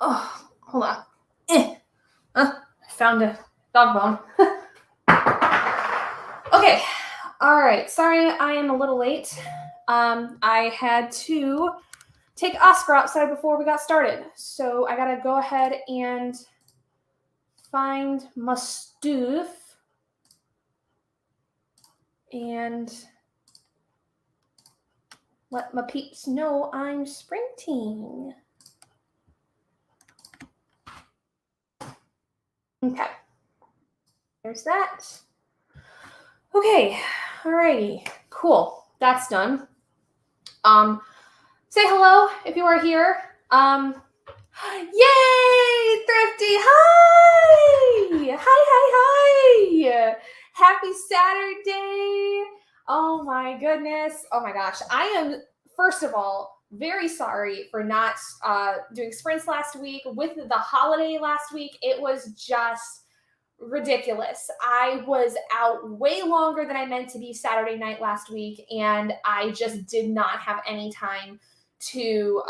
Oh, hold on. I found a dog bone. Okay. All right. Sorry, I am a little late. I had to take Oscar outside before we got started. So I gotta go ahead and find my stuff and let my peeps know I'm sprinting. Okay. There's that. Okay. Alrighty. Cool. That's done. Say hello if you are here. Yay! Thrifty! Hi! Hi! Happy Saturday! Oh my goodness. Oh my gosh. I am, first of all, very sorry for not doing sprints last week. With the holiday last week, it was just ridiculous. I was out way longer than I meant to be Saturday night last week, and I just did not have any time to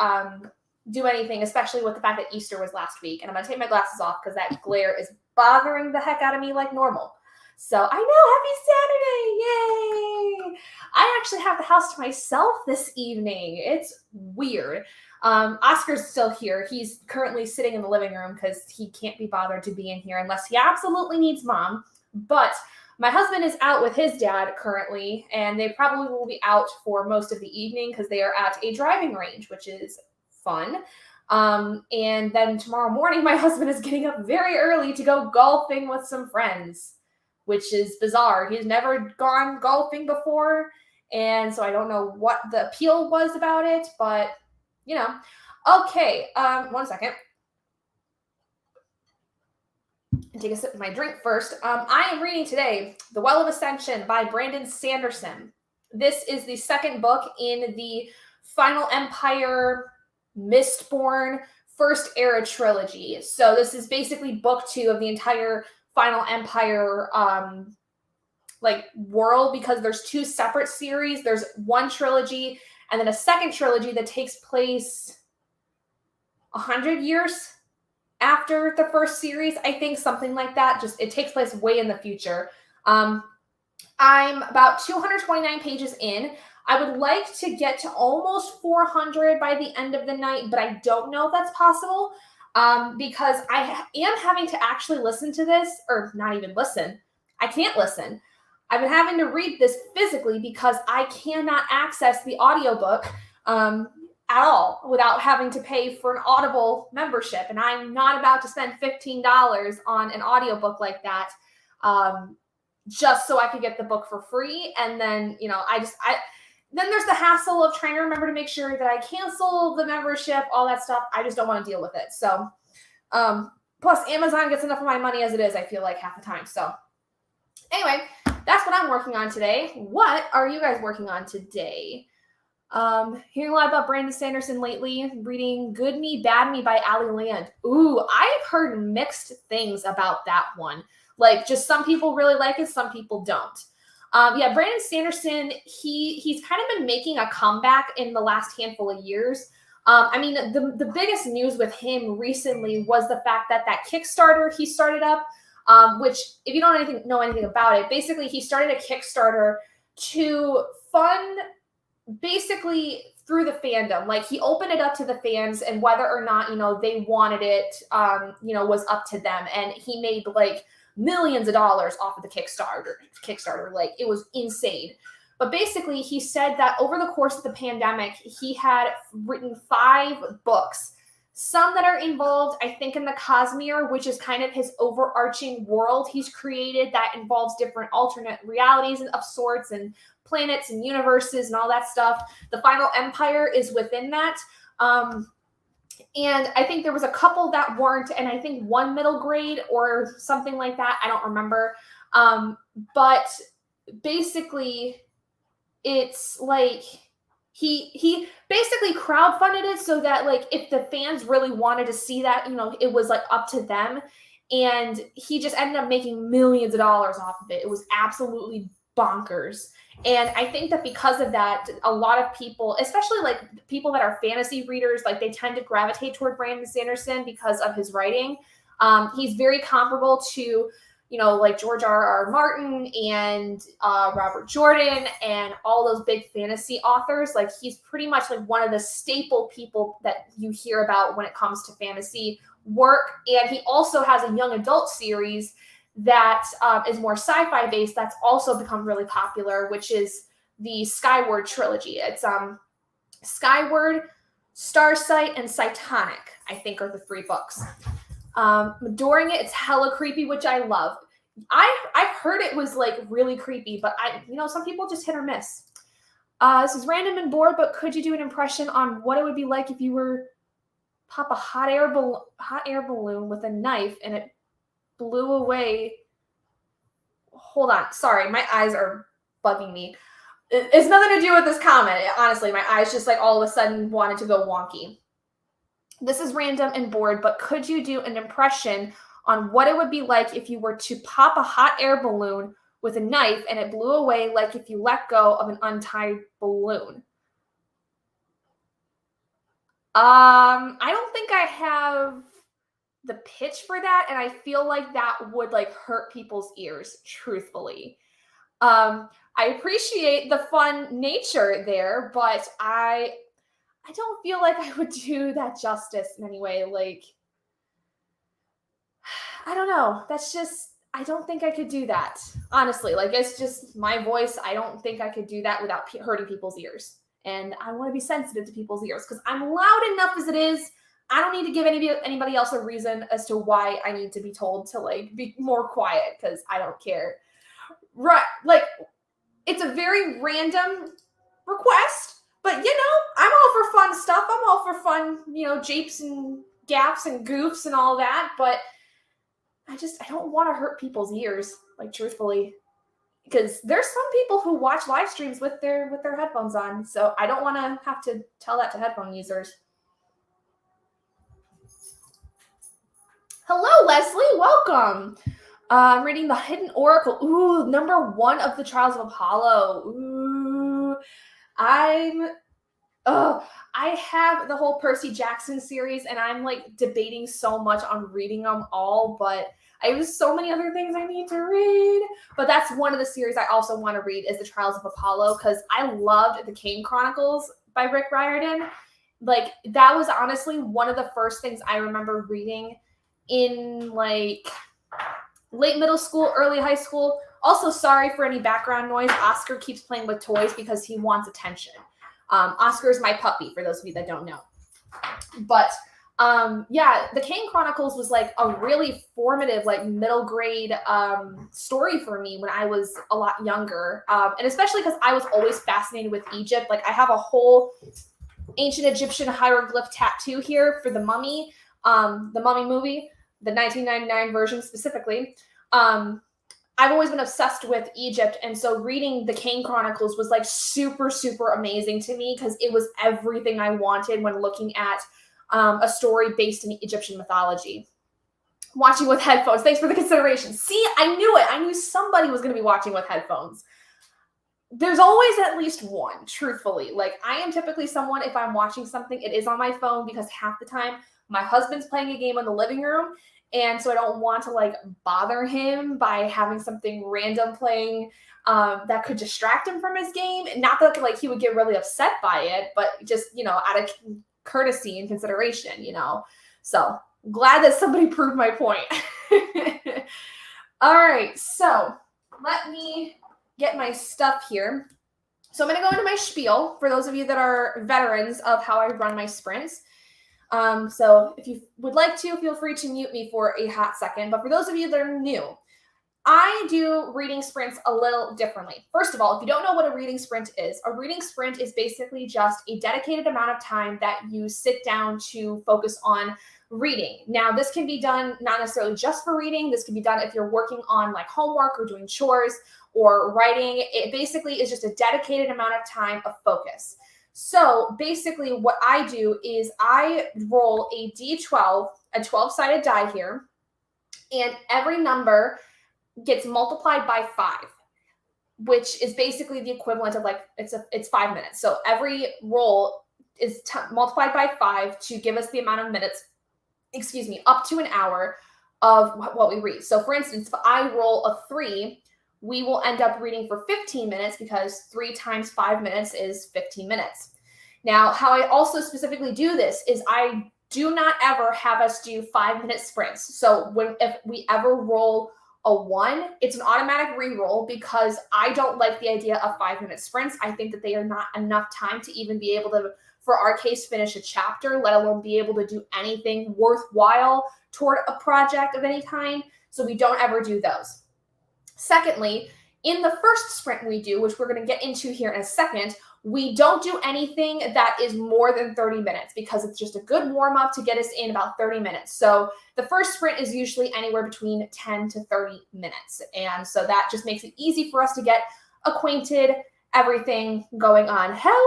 do anything, especially with the fact that Easter was last week. And I'm going to take my glasses off because that glare is bothering the heck out of me like normal. So I know, happy Saturday, yay! I actually have the house to myself this evening. It's weird. Oscar's still here. He's currently sitting in the living room because he can't be bothered to be in here unless he absolutely needs mom. But my husband is out with his dad currently, and they probably will be out for most of the evening because they are at a driving range, which is fun. And then tomorrow morning, my husband is getting up very early to go golfing with some friends, which is bizarre. He's never gone golfing before, and so I don't know what the appeal was about it, but you know. Okay, 1 second. Take a sip of my drink first. I am reading today The Well of Ascension by Brandon Sanderson. This is the second book in the Final Empire Mistborn First Era trilogy. So this is basically book 2 of the entire Final Empire world, because there's 2 separate series. There's one trilogy and then a second trilogy that takes place 100 years after the first series, I think, something like that. Just it takes place way in the future. I'm about 229 pages in. I would like to get to almost 400 by the end of the night, but I don't know if that's possible because I am having to actually listen to this, or not even listen. I can't listen. I've been having to read this physically because I cannot access the audiobook at all without having to pay for an Audible membership. And I'm not about to spend $15 on an audiobook like that just so I could get the book for free. And then, then there's the hassle of trying to remember to make sure that I cancel the membership, all that stuff. I just don't want to deal with it. So, plus Amazon gets enough of my money as it is, I feel like, half the time. So anyway, that's what I'm working on today. What are you guys working on today? Hearing a lot about Brandon Sanderson lately, reading Good Me, Bad Me by Allie Land. Ooh, I've heard mixed things about that one. Like, just some people really like it, some people don't. Brandon Sanderson, he's kind of been making a comeback in the last handful of years. The biggest news with him recently was the fact that Kickstarter he started up, which, if you don't know anything about it, basically he started a Kickstarter to fund basically through the fandom. Like, he opened it up to the fans, and whether or not, they wanted it, was up to them. And he made like millions of dollars off of the Kickstarter. Like, it was insane. But basically, he said that over the course of the pandemic, he had written 5 books. Some that are involved, I think, in the Cosmere, which is kind of his overarching world he's created that involves different alternate realities of sorts and planets and universes and all that stuff. The Final Empire is within that. And I think there was a couple that weren't, and I think 1 middle grade or something like that. I don't remember. But basically, it's like he basically crowdfunded it so that, like, if the fans really wanted to see that, it was like up to them. And he just ended up making millions of dollars off of it. It was absolutely bonkers. And I think that because of that, a lot of people, especially like people that are fantasy readers, like they tend to gravitate toward Brandon Sanderson because of his writing. He's very comparable to, like George R.R. Martin and Robert Jordan and all those big fantasy authors. Like he's pretty much like one of the staple people that you hear about when it comes to fantasy work. And he also has a young adult series that is more sci-fi based that's also become really popular, which is the Skyward Trilogy. It's Skyward, Starsight, and Cytonic, I think, are the 3 books. Adoring it. It's hella creepy, which I love. I've heard it was like really creepy, but some people just hit or miss. This is random and bored, but could you do an impression on what it would be like if you were pop a hot air balloon with a knife and it blew away? Hold on. Sorry, my eyes are bugging me. It's nothing to do with this comment. Honestly, my eyes just like all of a sudden wanted to go wonky. This is random and bored, but could you do an impression on what it would be like if you were to pop a hot air balloon with a knife and it blew away, like if you let go of an untied balloon? I don't think I have the pitch for that, and I feel like that would like hurt people's ears, truthfully. I appreciate the fun nature there, but I don't feel like I would do that justice in any way. Like, I don't know. That's just, I don't think I could do that. Honestly, like it's just my voice. I don't think I could do that without hurting people's ears. And I want to be sensitive to people's ears because I'm loud enough as it is. I don't need to give anybody else a reason as to why I need to be told to like be more quiet because I don't care. Right. Like it's a very random request, but I'm all for fun stuff. I'm all for fun, japes and gaps and goofs and all that. But I don't want to hurt people's ears, like truthfully, because there's some people who watch live streams with their headphones on. So I don't want to have to tell that to headphone users. Hello, Leslie. Welcome. I'm reading The Hidden Oracle. Ooh, number 1 of the Trials of Apollo. Ooh, I have the whole Percy Jackson series, and I'm like debating so much on reading them all, but I have so many other things I need to read. But that's one of the series I also want to read is the Trials of Apollo because I loved the King Chronicles by Rick Riordan. Like that was honestly one of the first things I remember reading in like late middle school, early high school. Also, sorry for any background noise. Oscar keeps playing with toys because he wants attention. Oscar is my puppy, for those of you that don't know. But the King Chronicles was like a really formative, like middle grade story for me when I was a lot younger. And especially because I was always fascinated with Egypt. Like I have a whole ancient Egyptian hieroglyph tattoo here for the Mummy movie, the 1999 version specifically. I've always been obsessed with Egypt, and so reading the King Chronicles was like super, super amazing to me because it was everything I wanted when looking at a story based in Egyptian mythology. Watching with headphones. Thanks for the consideration. See, I knew it. I knew somebody was going to be watching with headphones. There's always at least one, truthfully. Like I am typically someone, if I'm watching something, it is on my phone because half the time my husband's playing a game in the living room. And so I don't want to like bother him by having something random playing that could distract him from his game. Not that like he would get really upset by it, but just, out of courtesy and consideration, So glad that somebody proved my point. All right. So let me get my stuff here. So I'm going to go into my spiel for those of you that are veterans of how I run my sprints. So if you would like to, feel free to mute me for a hot second. But for those of you that are new, I do reading sprints a little differently. First of all, if you don't know what a reading sprint is basically just a dedicated amount of time that you sit down to focus on reading. Now, this can be done not necessarily just for reading. This can be done if you're working on like homework or doing chores or writing. It basically is just a dedicated amount of time of focus. So basically what I do is I roll a D12, a 12-sided die here, and every number gets multiplied by 5. which is basically the equivalent of like, it's 5 minutes. So every roll is multiplied by 5 to give us the amount of minutes, up to an hour of what we read. So for instance, if I roll a 3, we will end up reading for 15 minutes because 3 times 5 minutes is 15 minutes. Now, how I also specifically do this is I do not ever have us do 5-minute sprints. So if we ever roll a 1, it's an automatic re-roll because I don't like the idea of 5-minute sprints. I think that they are not enough time to even be able to, for our case, finish a chapter, let alone be able to do anything worthwhile toward a project of any kind. So we don't ever do those. Secondly, in the first sprint we do, which we're going to get into here in a second, we don't do anything that is more than 30 minutes because it's just a good warm-up to get us in about 30 minutes. So the first sprint is usually anywhere between 10 to 30 minutes. And so that just makes it easy for us to get acquainted, everything going on. Hello!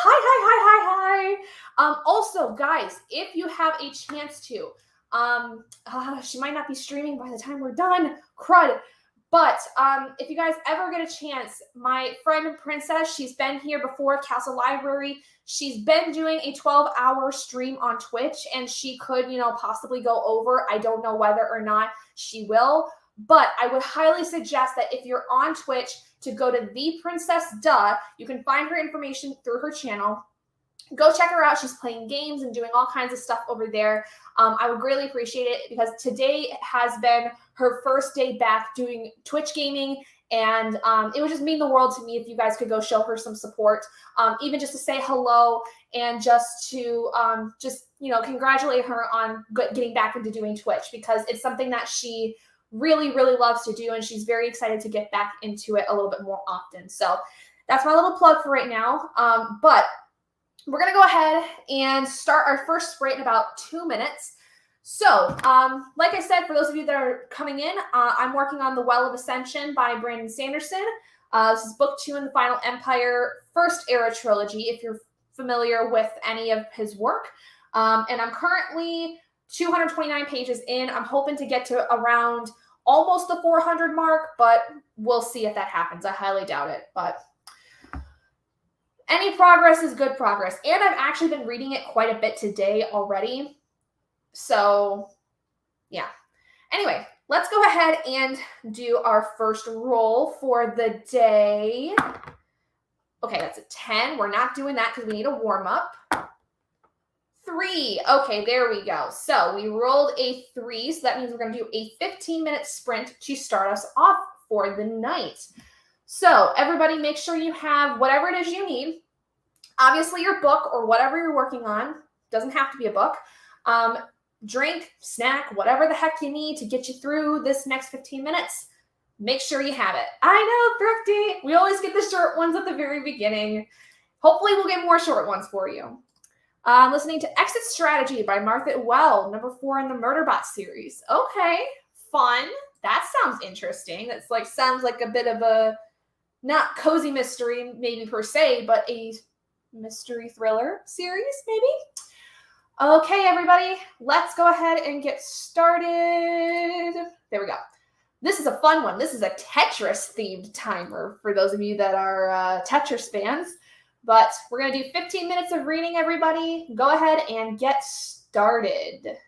Hi. Also, guys, if you have a chance to, she might not be streaming by the time we're done. Crud. But if you guys ever get a chance, my friend Princess, she's been here before, Castle Library. She's been doing a 12-hour stream on Twitch, and she could, possibly go over. I don't know whether or not she will, but I would highly suggest that if you're on Twitch to go to The Princess Duh. You can find her information through her channel. Go check her out. She's playing games and doing all kinds of stuff over there. I would greatly appreciate it because today has been her first day back doing Twitch gaming, and it would just mean the world to me if you guys could go show her some support, even just to say hello and just to congratulate her on getting back into doing Twitch because it's something that she really, really loves to do, and she's very excited to get back into it a little bit more often. So that's my little plug for right now. But we're going to go ahead and start our first sprint in about 2 minutes. So, like I said, for those of you that are coming in, I'm working on The Well of Ascension by Brandon Sanderson. This is book 2 in the Final Empire First Era trilogy, if you're familiar with any of his work. And I'm currently 229 pages in. I'm hoping to get to around almost the 400 mark, but we'll see if that happens. I highly doubt it, but any progress is good progress. And I've actually been reading it quite a bit today already. So, yeah. Anyway, let's go ahead and do our first roll for the day. Okay, that's a 10. We're not doing that because we need a warm-up. 3. Okay, there we go. So we rolled a 3. So that means we're going to do a 15-minute sprint to start us off for the night. So everybody make sure you have whatever it is you need. Obviously your book or whatever you're working on. Doesn't have to be a book. Drink, snack, whatever the heck you need to get you through this next 15 minutes. Make sure you have it. I know, Thrifty. We always get the short ones at the very beginning. Hopefully we'll get more short ones for you. Listening to Exit Strategy by Martha Well, number 4 in the Murderbot series. Okay, fun. That sounds interesting. That's sounds like a bit of a, not cozy mystery maybe per se, but a mystery thriller series maybe. Okay, everybody, let's go ahead and get started. There we go. This is a fun one. This is a Tetris-themed timer for those of you that are Tetris fans. But we're going to do 15 minutes of reading, everybody. Go ahead and get started.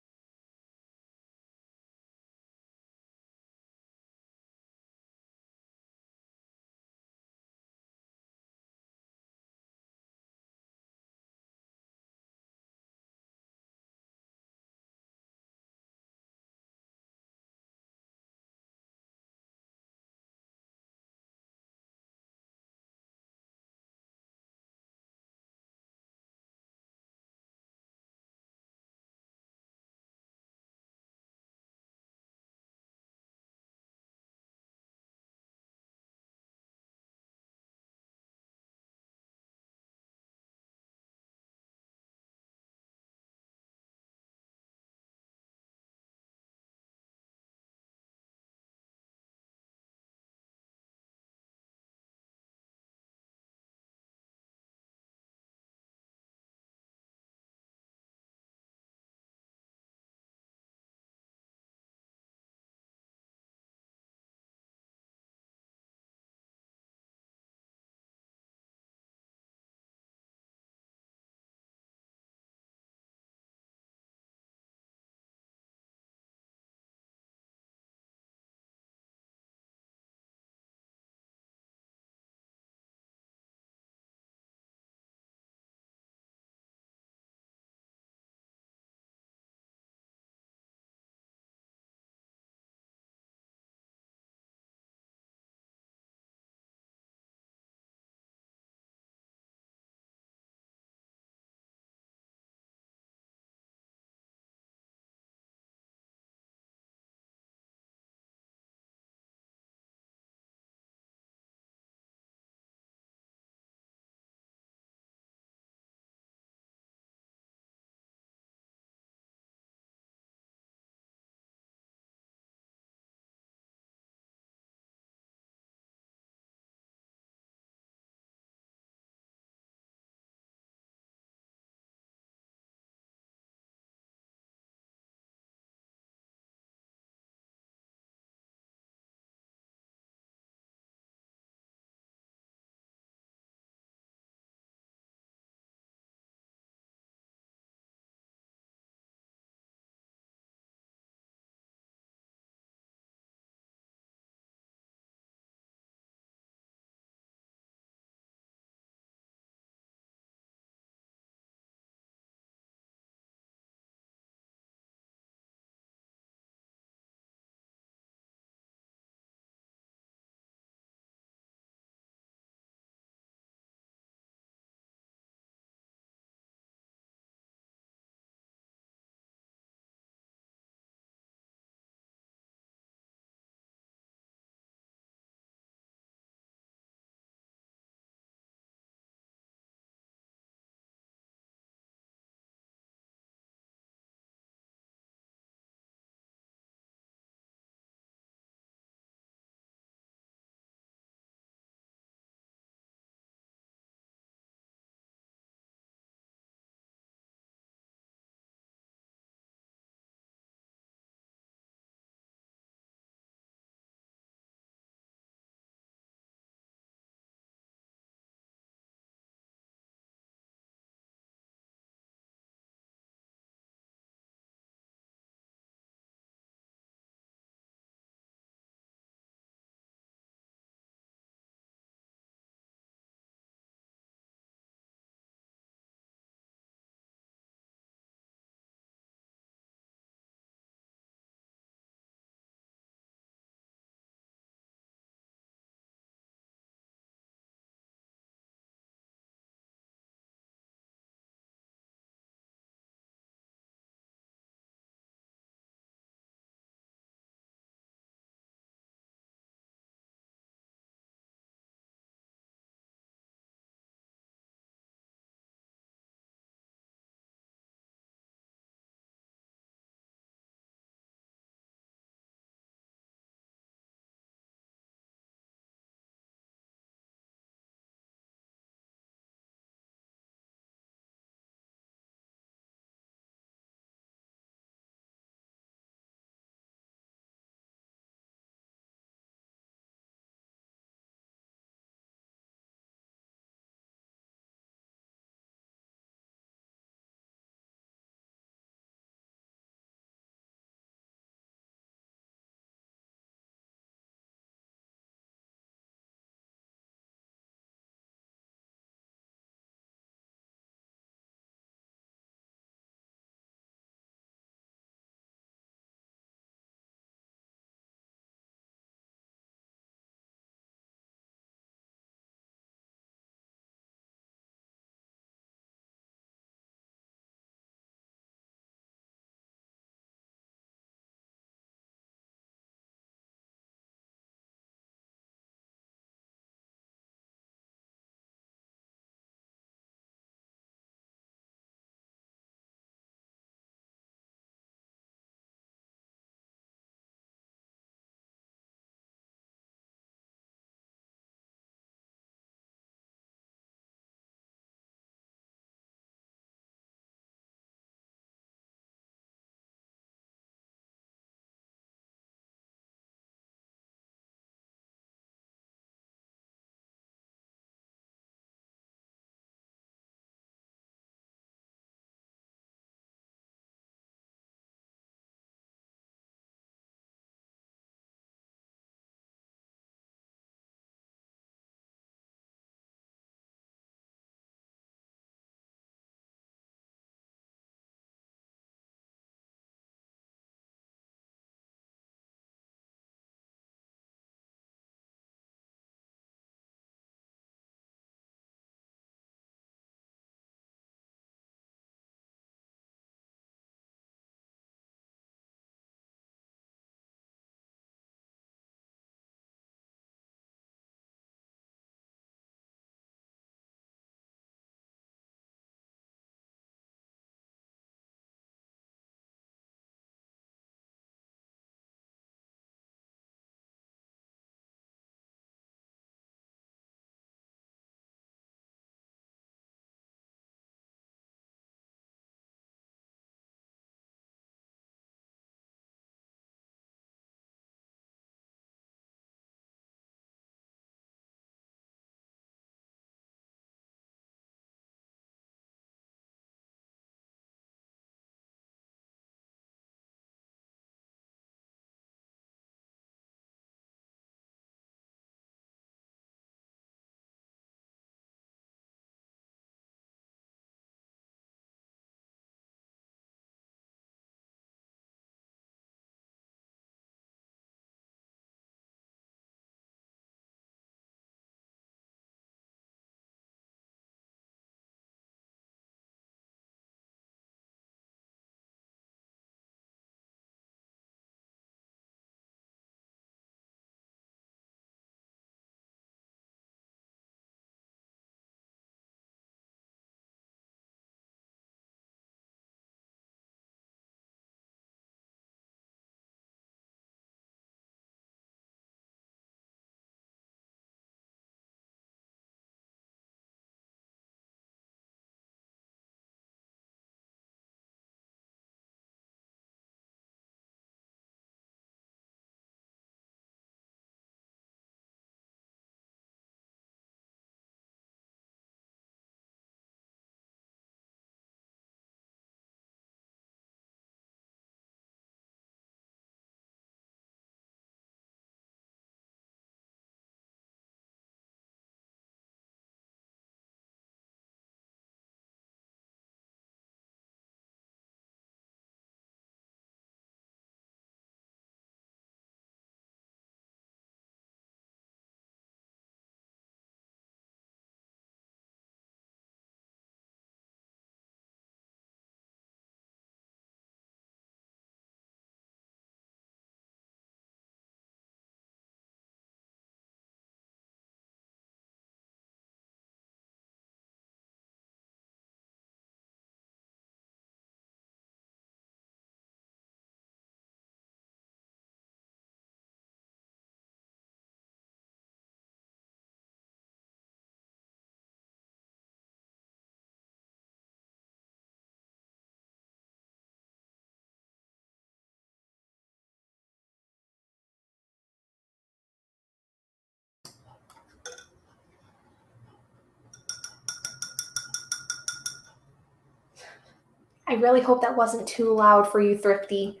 I really hope that wasn't too loud for you, Thrifty.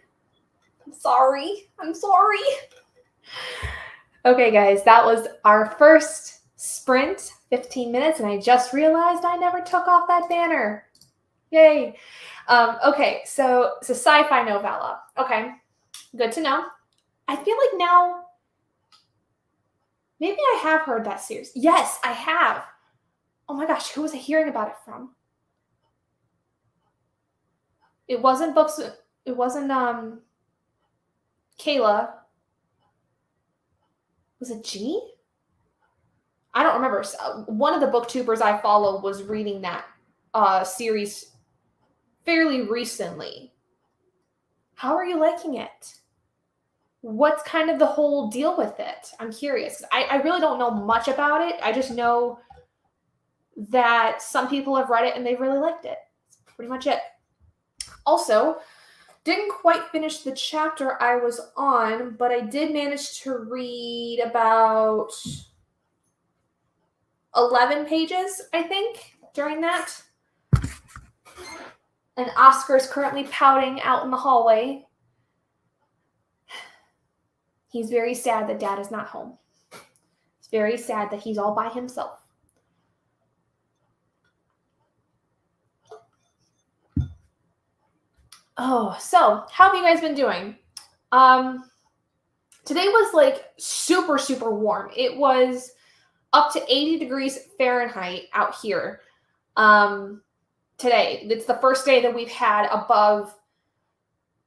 I'm sorry. Okay, guys, that was our first sprint, 15 minutes, and I just realized I never took off that banner. Yay. Okay, so it's a sci-fi novella. Okay, good to know. I feel like now, maybe I have heard that series. Yes, I have. Oh my gosh, who was I hearing about it from? It wasn't books. It wasn't Kayla. Was it G? I don't remember. One of the booktubers I follow was reading that series fairly recently. How are you liking it? What's kind of the whole deal with it? I'm curious. I really don't know much about it. I just know that some people have read it and they've really liked it. That's pretty much it. Also, didn't quite finish the chapter I was on, but I did manage to read about 11 pages, I think, during that. And Oscar's currently pouting out in the hallway. He's very sad that Dad is not home. It's very sad that he's all by himself. Oh, so how have you guys been doing? Today was like super, super warm. It was up to 80 degrees Fahrenheit out here. Today, it's the first day that we've had above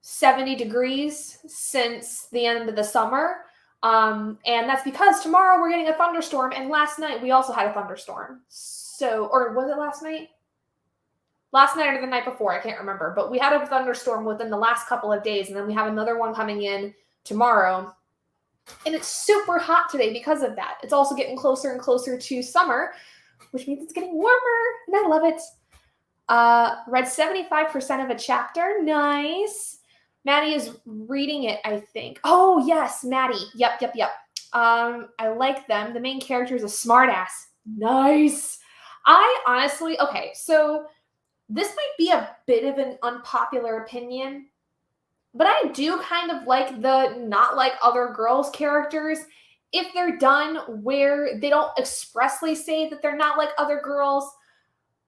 70 degrees since the end of the summer. And that's because tomorrow we're getting a thunderstorm. And last night we also had a thunderstorm. So, or was it last night? Last night or the night before, I can't remember. But we had a thunderstorm within the last couple of days. And then we have another one coming in tomorrow. And it's super hot today because of that. It's also getting closer and closer to summer, which means it's getting warmer. And I love it. Read 75% of a chapter. Nice. Maddie is reading it, I think. Oh, yes, Maddie. Yep. I like them. The main character is a smartass. Nice. I honestly, okay, so this might be a bit of an unpopular opinion, but I do kind of like the not like other girls characters if they're done where they don't expressly say that they're not like other girls.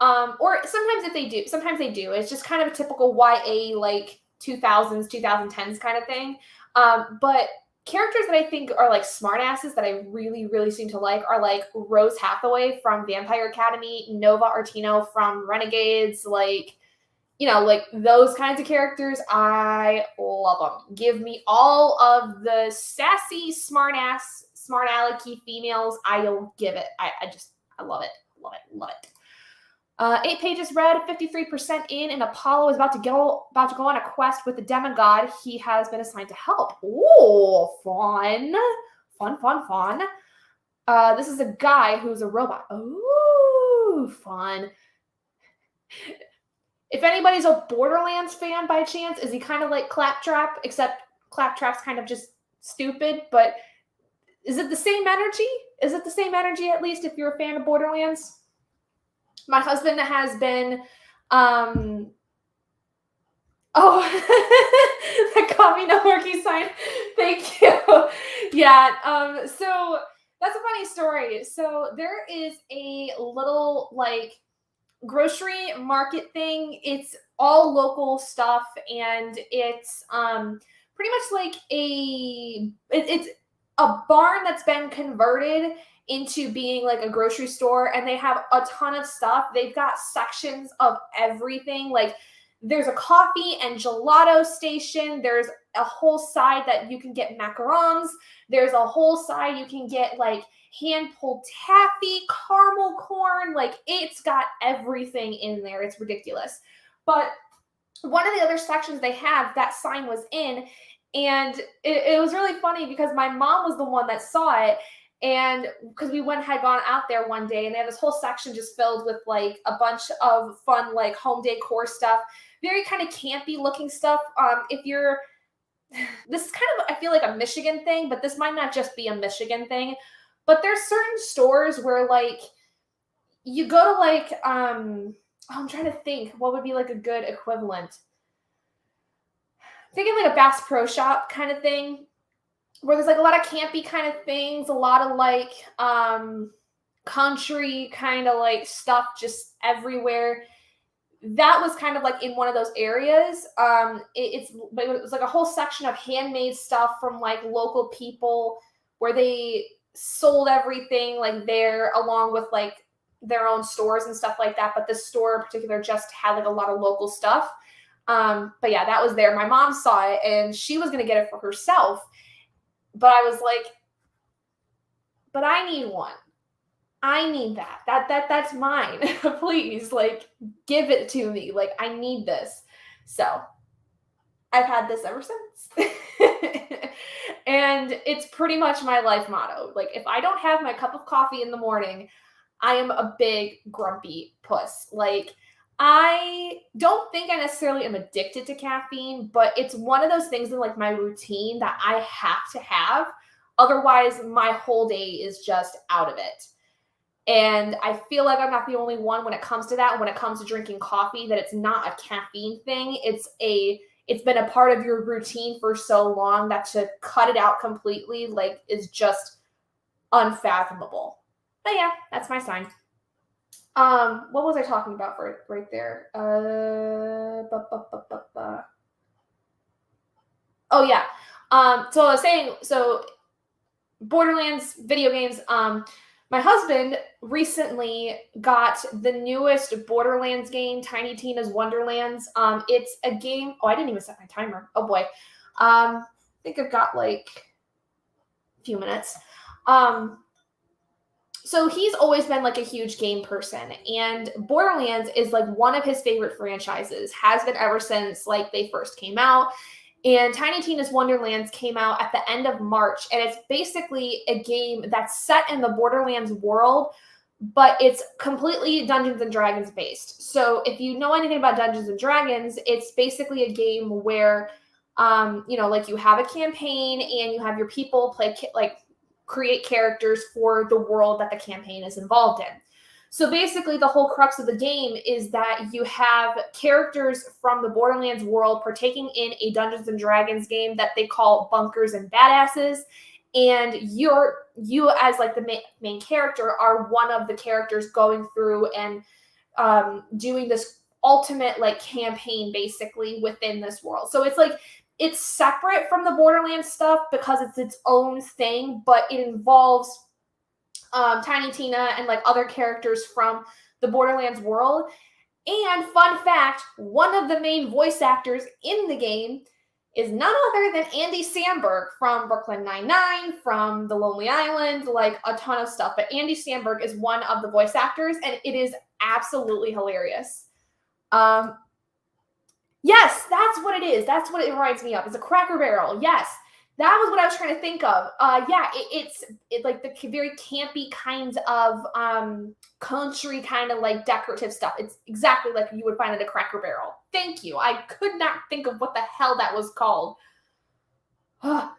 Or sometimes if they do, sometimes they do. It's just kind of a typical YA, like 2000s, 2010s kind of thing. But characters that I think are like smartasses that I really, really seem to like are like Rose Hathaway from Vampire Academy, Nova Artino from Renegades, like, you know, like those kinds of characters. I love them. Give me all of the sassy, smart-ass, smart-alecky females. I'll give it. I love it. Love it. 8 pages read, 53% in, and Apollo is about to go on a quest with the demigod he has been assigned to help. Ooh, fun. This is a guy who's a robot. Ooh, fun. If anybody's a Borderlands fan by chance, is he kind of like Claptrap, except Claptrap's kind of just stupid, but is it the same energy? Is it the same energy, at least, if you're a fan of Borderlands? My husband has been, oh, that got me no worky sign. Thank you. Yeah, so that's a funny story. So there is a little, like, grocery market thing. It's all local stuff, and it's pretty much like it's a barn that's been converted into being like a grocery store, and they have a ton of stuff. They've got sections of everything. Like there's a coffee and gelato station. There's a whole side that you can get macarons. There's a whole side you can get like hand-pulled taffy, caramel corn. Like it's got everything in there. It's ridiculous. But one of the other sections they have, that sign was in, and it was really funny because my mom was the one that saw it. And because we had gone out there one day, and they had this whole section just filled with like a bunch of fun, like home decor stuff, very kind of campy looking stuff. If you're, this is kind of, I feel like a Michigan thing, but this might not just be a Michigan thing, but there's certain stores where like you go to like, I'm trying to think what would be like a good equivalent. Thinking like a Bass Pro Shop kind of thing, where there's like a lot of campy kind of things, a lot of like country kind of like stuff just everywhere. That was kind of like in one of those areas. It was like a whole section of handmade stuff from like local people where they sold everything like there, along with like their own stores and stuff like that. But the store in particular just had like a lot of local stuff. But yeah, that was there. My mom saw it and she was going to get it for herself. But I was like, but I need one. I need that. That's mine. Please, like, give it to me. Like, I need this. So I've had this ever since. And it's pretty much my life motto. Like, if I don't have my cup of coffee in the morning, I am a big grumpy puss. Like, I don't think I necessarily am addicted to caffeine, but it's one of those things in like my routine that I have to have. Otherwise, my whole day is just out of it. And I feel like I'm not the only one when it comes to that. When it comes to drinking coffee, that it's not a caffeine thing. It's been a part of your routine for so long that to cut it out completely, like, is just unfathomable. But yeah, that's my sign. What was I talking about for right there? Oh yeah. So I was saying, so Borderlands video games. My husband recently got the newest Borderlands game, Tiny Tina's Wonderlands. It's a game. Oh, I didn't even set my timer. Oh boy. I think I've got like a few minutes. So he's always been like a huge game person, and Borderlands is like one of his favorite franchises, has been ever since like they first came out. And Tiny Tina's Wonderlands came out at the end of March, and it's basically a game that's set in the Borderlands world, but it's completely Dungeons and Dragons based. So if you know anything about Dungeons and Dragons, it's basically a game where, like you have a campaign and you have your people play create characters for the world that the campaign is involved in. So basically, the whole crux of the game is that you have characters from the Borderlands world partaking in a Dungeons and Dragons game that they call Bunkers and Badasses. And you as like the main character are one of the characters going through and doing this ultimate like campaign basically within this world. So it's like, it's separate from the Borderlands stuff because it's its own thing, but it involves Tiny Tina and like other characters from the Borderlands world. And fun fact, one of the main voice actors in the game is none other than Andy Samberg from Brooklyn Nine-Nine, from The Lonely Island, like a ton of stuff. But Andy Samberg is one of the voice actors, and it is absolutely hilarious. Yes, that's what it is. That's what it reminds me of. It's a Cracker Barrel. Yes. That was what I was trying to think of. It's like the very campy kinds of country kind of like decorative stuff. It's exactly like you would find at a Cracker Barrel. Thank you. I could not think of what the hell that was called. Because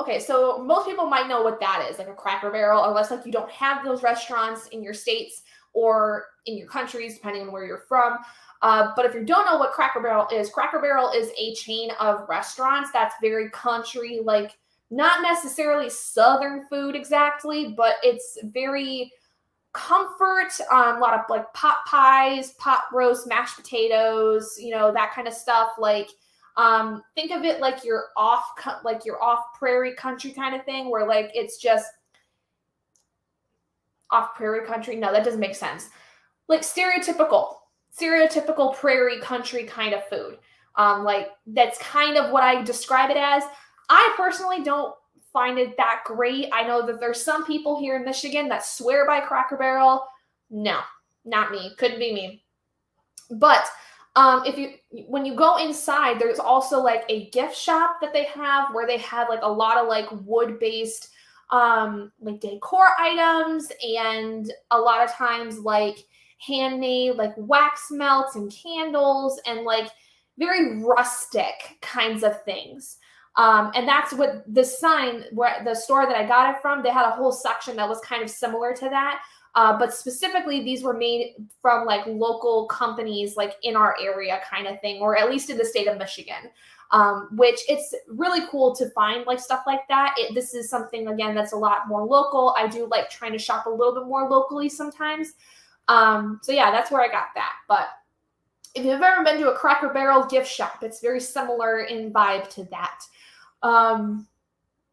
okay, so most people might know what that is, like a Cracker Barrel, unless like you don't have those restaurants in your states or in your countries, depending on where you're from. But if you don't know what Cracker Barrel is a chain of restaurants that's very country, like not necessarily Southern food exactly, but it's very comfort, a lot of like pot pies, pot roast, mashed potatoes, that kind of stuff. Like, think of it like your off prairie country kind of thing, where like it's just off prairie country. No, that doesn't make sense. Like stereotypical prairie country kind of food. Like that's kind of what I describe it as. I personally don't find it that great. I know that there's some people here in Michigan that swear by Cracker Barrel. No, not me. Couldn't be me. But when you go inside, there's also like a gift shop that they have where they have like a lot of like wood-based like decor items, and a lot of times like handmade like wax melts and candles and like very rustic kinds of things. And that's what the sign, where the store that I got it from, they had a whole section that was kind of similar to that. But specifically, these were made from like local companies, like in our area kind of thing, or at least in the state of Michigan. Which it's really cool to find like stuff like that. This is something, again, that's a lot more local. I do like trying to shop a little bit more locally sometimes. So yeah, that's where I got that. But if you've ever been to a Cracker Barrel gift shop, it's very similar in vibe to that.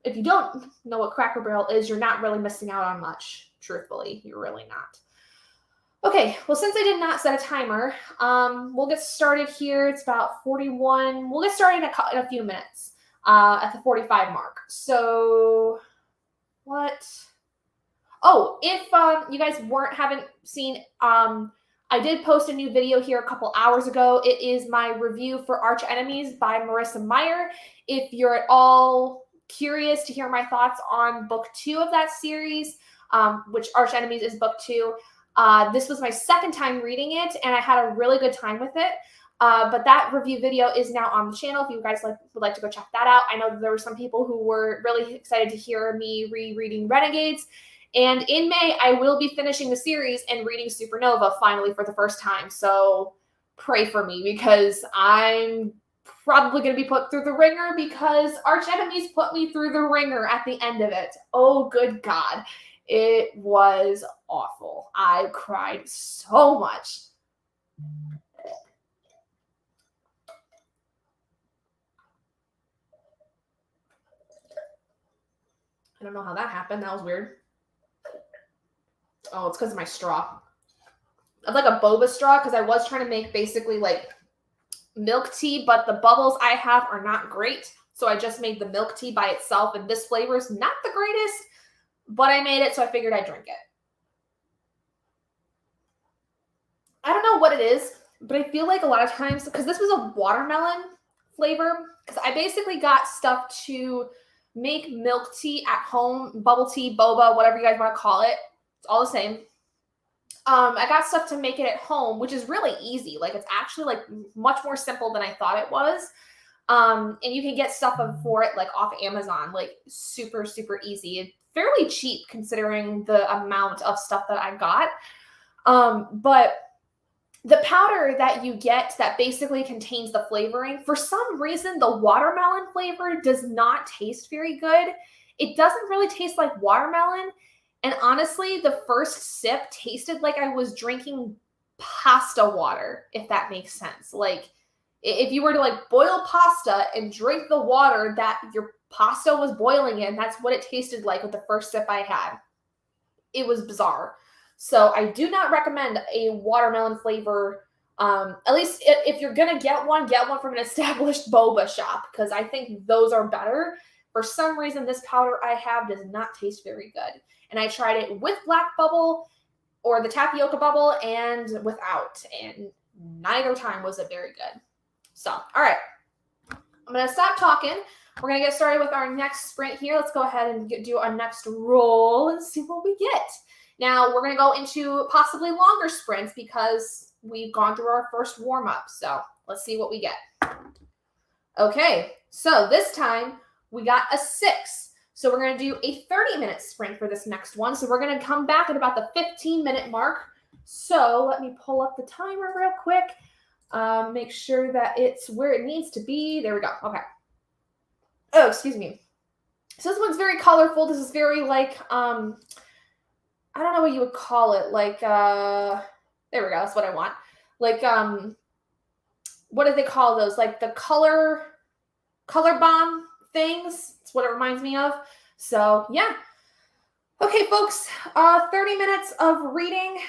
If you don't know what Cracker Barrel is, you're not really missing out on much. Truthfully, you're really not. Okay, well, since I did not set a timer, we'll get started here. It's about 41. We'll get started in a few minutes at the 45 mark. So what? Oh, if you guys haven't seen, I did post a new video here a couple hours ago. It is my review for Arch Enemies by Marissa Meyer. If you're at all curious to hear my thoughts on book 2 of that series, which Arch Enemies is book 2, this was my second time reading it, and I had a really good time with it. But that review video is now on the channel if you guys would like to go check that out. I know that there were some people who were really excited to hear me rereading Renegades. And in May, I will be finishing the series and reading Supernova finally for the first time. So pray for me, because I'm probably going to be put through the ringer, because Arch Enemies put me through the ringer at the end of it. Oh, good God. It was awful. I cried so much. I don't know how that happened. That was weird. Oh, it's because of my straw. I have like a boba straw, because I was trying to make basically like milk tea, but the bubbles I have are not great. So I just made the milk tea by itself, and this flavor is not the greatest, but I made it, so I figured I'd drink it. I don't know what it is, but I feel like a lot of times, because this was a watermelon flavor, because I basically got stuff to make milk tea at home, bubble tea, boba, whatever you guys want to call it. It's all the same. I got stuff to make it at home, which is really easy. Like, it's actually like much more simple than I thought it was. And you can get stuff for it like off Amazon, like super, super easy. It's fairly cheap considering the amount of stuff that I got. But the powder that you get that basically contains the flavoring, for some reason, the watermelon flavor does not taste very good. It doesn't really taste like watermelon. And honestly, the first sip tasted like I was drinking pasta water, if that makes sense. Like, if you were to like boil pasta and drink the water that your pasta was boiling in, that's what it tasted like with the first sip I had. It was bizarre. So I do not recommend a watermelon flavor. At least if you're going to get one from an established boba shop, because I think those are better. For some reason, this powder I have does not taste very good. And I tried it with black bubble or the tapioca bubble and without. And neither time was it very good. So, all right. I'm going to stop talking. We're going to get started with our next sprint here. Let's go ahead and do our next roll and see what we get. Now, we're going to go into possibly longer sprints because we've gone through our first warm-up. So let's see what we get. Okay, so this time we got a 6. So we're going to do a 30-minute sprint for this next one. So we're going to come back at about the 15-minute mark. So let me pull up the timer real quick. Make sure that it's where it needs to be. There we go. Okay. Oh, excuse me. So this one's very colorful. This is very like, I don't know what you would call it. Like, there we go. That's what I want. Like, what do they call those? Like the color bomb things. That's what it reminds me of. So yeah. Okay, folks, 30 minutes of reading.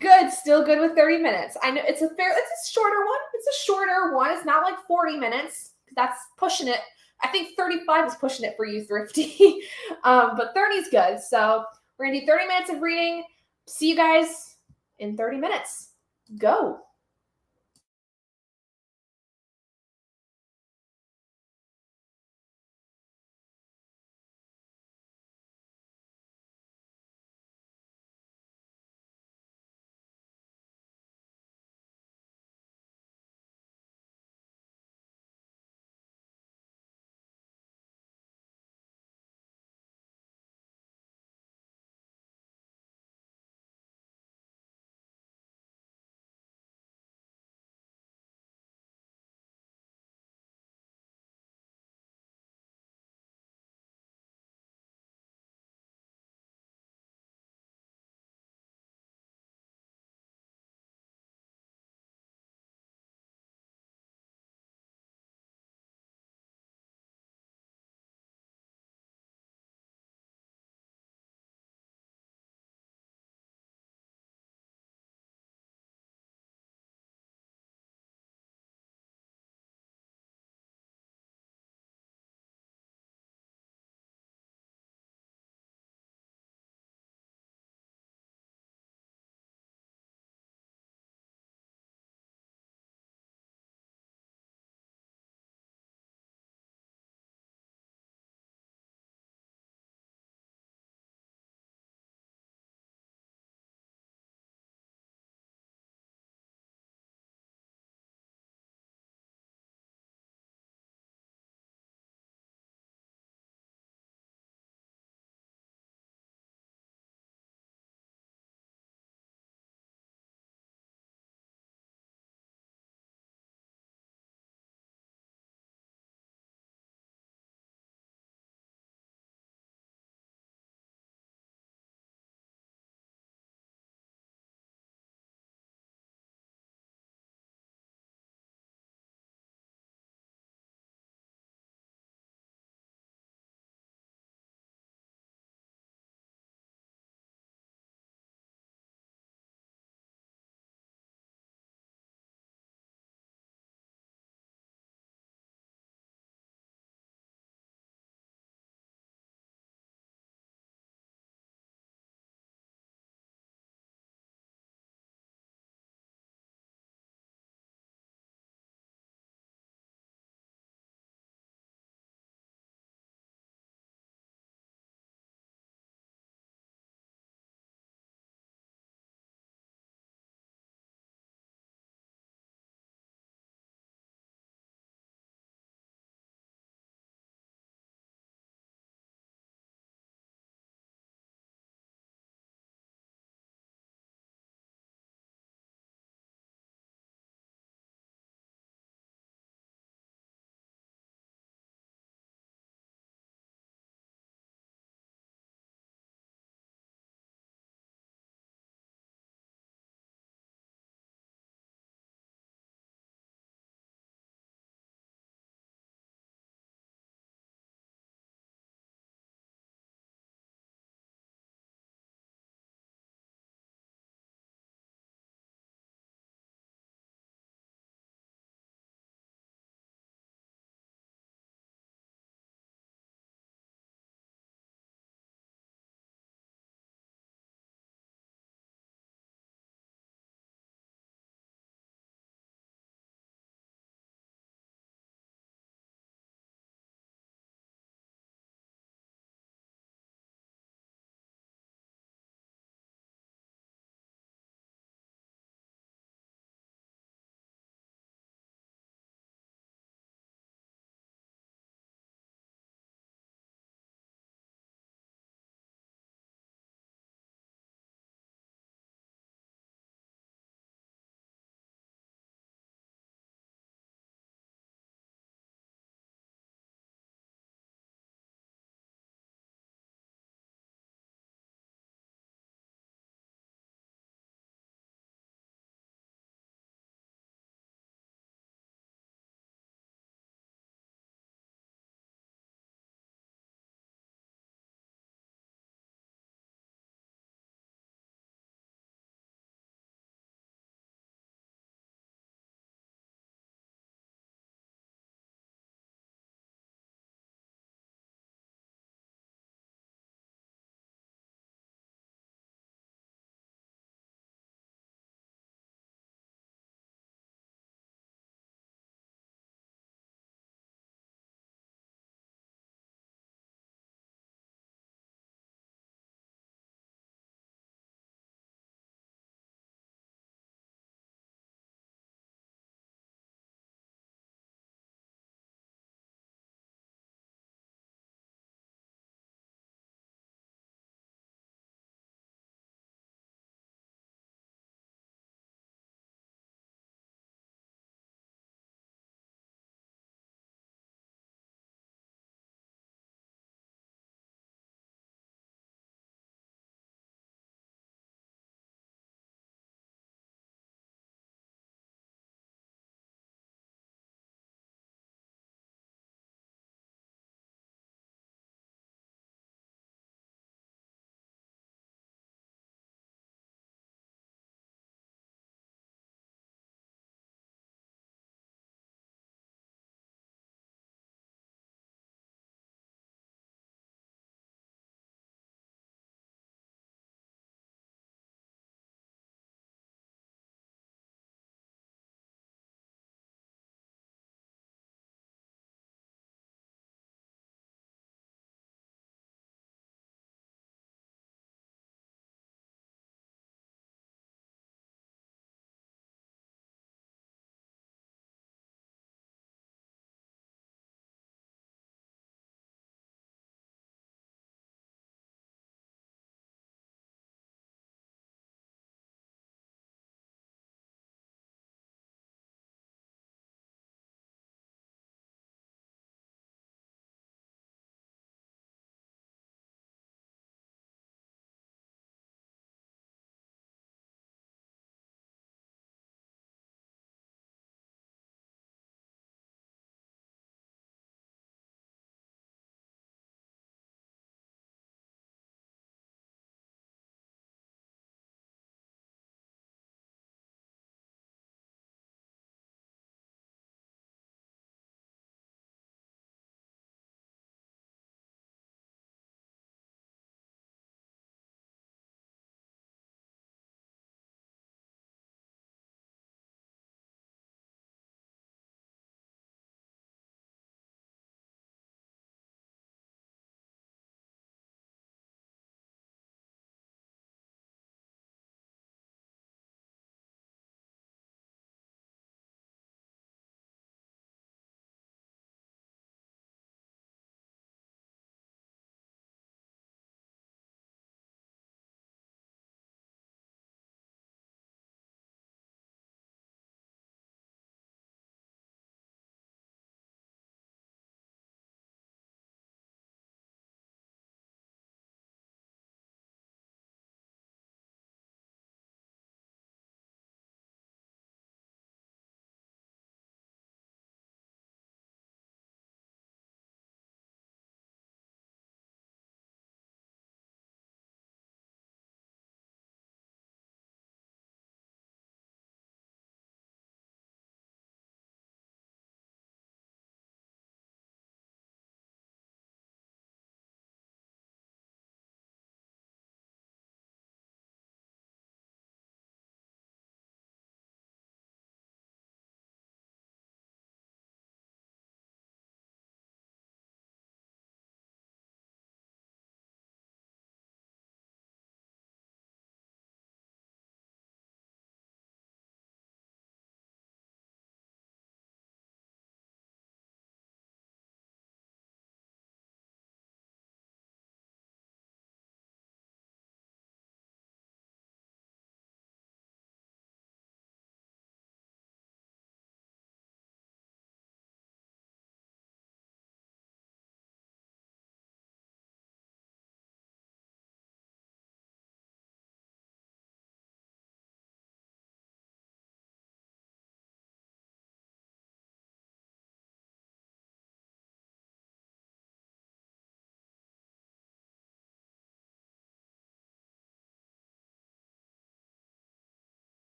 Good, still good with 30 minutes. I know it's a shorter one. It's a shorter one. It's not like 40 minutes. That's pushing it. I think 35 is pushing it for you, Thrifty. But 30 is good. So we're going to do 30 minutes of reading. See you guys in 30 minutes. Go.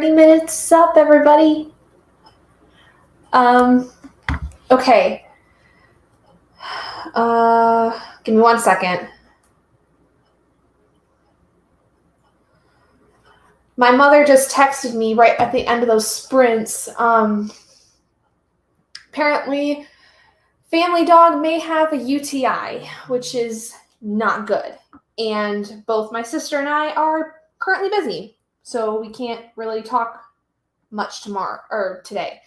30 minutes up, everybody. Okay. Give me 1 second. My mother just texted me right at the end of those sprints. Apparently, family dog may have a UTI, which is not good. And both my sister and I are currently busy, so we can't really talk much tomorrow or today.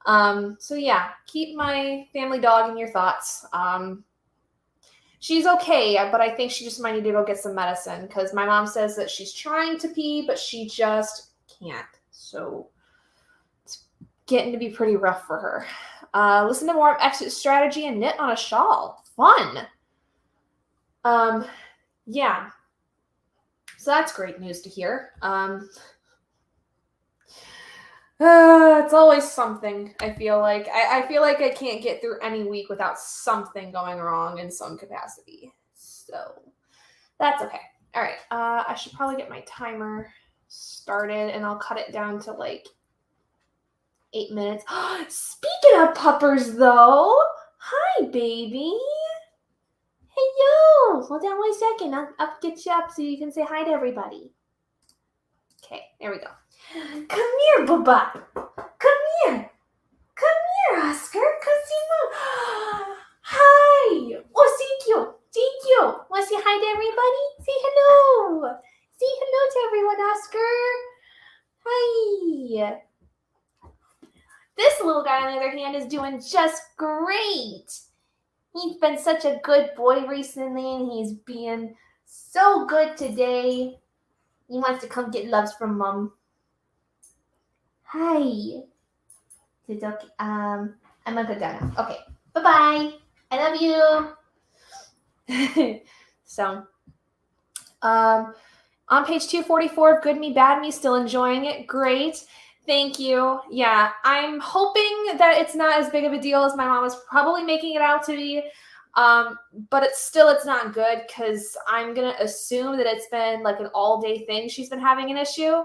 So yeah, keep my family dog in your thoughts. She's okay, but I think she just might need to go get some medicine because my mom says that she's trying to pee, but she just can't. So it's getting to be pretty rough for her. Listen to more of Exit Strategy and knit on a shawl. Fun. Yeah. So that's great news to hear. It's always something, I feel like. I feel like I can't get through any week without something going wrong in some capacity. So that's okay. All right. I should probably get my timer started and I'll cut it down to like 8 minutes. Speaking of puppers, though. Hi, baby. Hey, you. Hold on 1 second. I'll get you up so you can say hi to everybody. Okay, there we go. Come here, Bubba. Come here. Come here, Oscar. Come see Mom. Hi. Oh, thank you. Thank you. Want to say hi to everybody? Say hello. Say hello to everyone, Oscar. Hi. This little guy, on the other hand, is doing just great. He's been such a good boy recently, and he's being so good today. He wants to come get loves from Mom. Hi. It's okay. I'm gonna go down now. Okay. Bye-bye. I love you. So, on page 244 of Good Me, Bad Me, still enjoying it. Great. Thank you. Yeah, I'm hoping that it's not as big of a deal as my mom is probably making it out to be. But it's not good because I'm going to assume that it's been like an all-day thing. She's been having an issue.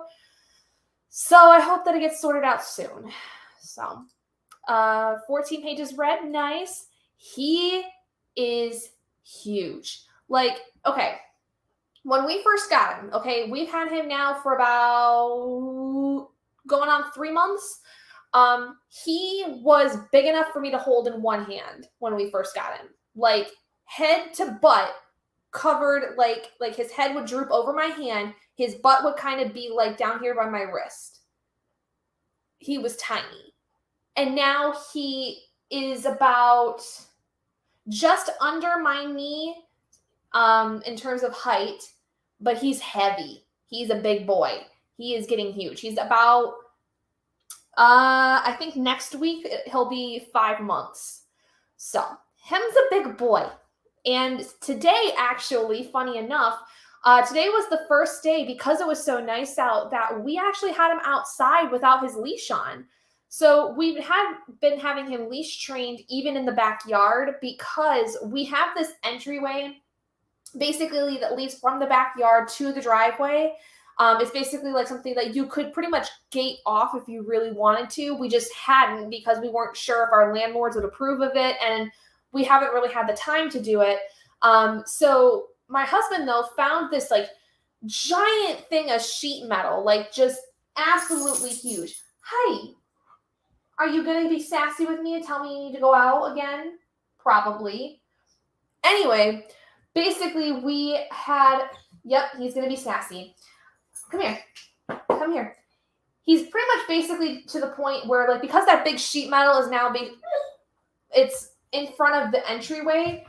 So I hope that it gets sorted out soon. So, 14 pages read. Nice. He is huge. Like, okay, when we first got him, okay, we've had him now for about going on 3 months. He was big enough for me to hold in one hand when we first got him. Like head to butt covered, like his head would droop over my hand. His butt would kind of be like down here by my wrist. He was tiny. And now he is about just under my knee in terms of height, but he's heavy. He's a big boy. He is getting huge. He's about, I think next week he'll be 5 months. So him's a big boy. And today, actually, funny enough, today was the first day, because it was so nice out, that we actually had him outside without his leash on. So we've been having him leash trained even in the backyard because we have this entryway basically that leads from the backyard to the driveway. It's basically like something that you could pretty much gate off if you really wanted to. We just hadn't because we weren't sure if our landlords would approve of it, and we haven't really had the time to do it. So my husband, though, found this like giant thing of sheet metal, like just absolutely huge. Hi. Are you going to be sassy with me and tell me you need to go out again? Probably. Anyway, basically we had, yep, he's going to be sassy. Come here. Come here. He's pretty much basically to the point where, like, because that big sheet metal is now it's in front of the entryway,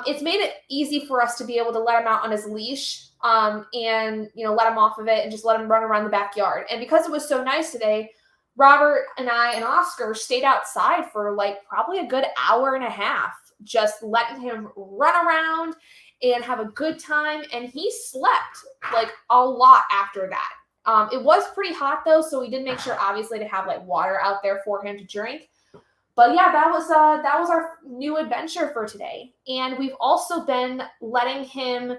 it's made it easy for us to be able to let him out on his leash and, you know, let him off of it and just let him run around the backyard. And because it was so nice today, Robert and I and Oscar stayed outside for like probably a good hour and a half, just letting him run around and have a good time. And he slept like a lot after that. It was pretty hot though, so we did make sure obviously to have like water out there for him to drink. But yeah, that was our new adventure for today. And we've also been letting him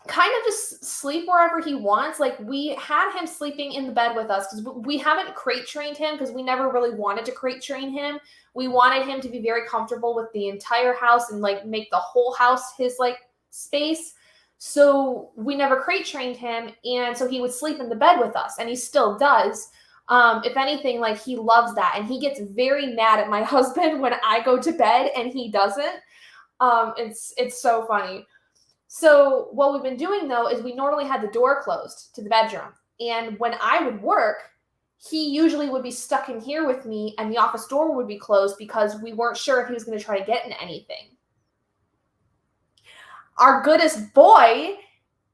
kind of just sleep wherever he wants. Like, we had him sleeping in the bed with us because we haven't crate trained him because we never really wanted to crate train him. We wanted him to be very comfortable with the entire house and like make the whole house his like space. So we never crate trained him, and so he would sleep in the bed with us, and he still does. If anything, like, he loves that, and he gets very mad at my husband when I go to bed and he doesn't. It's so funny. So what we've been doing, though, is we normally had the door closed to the bedroom. And when I would work, he usually would be stuck in here with me, and the office door would be closed because we weren't sure if he was going to try to get into anything. Our goodest boy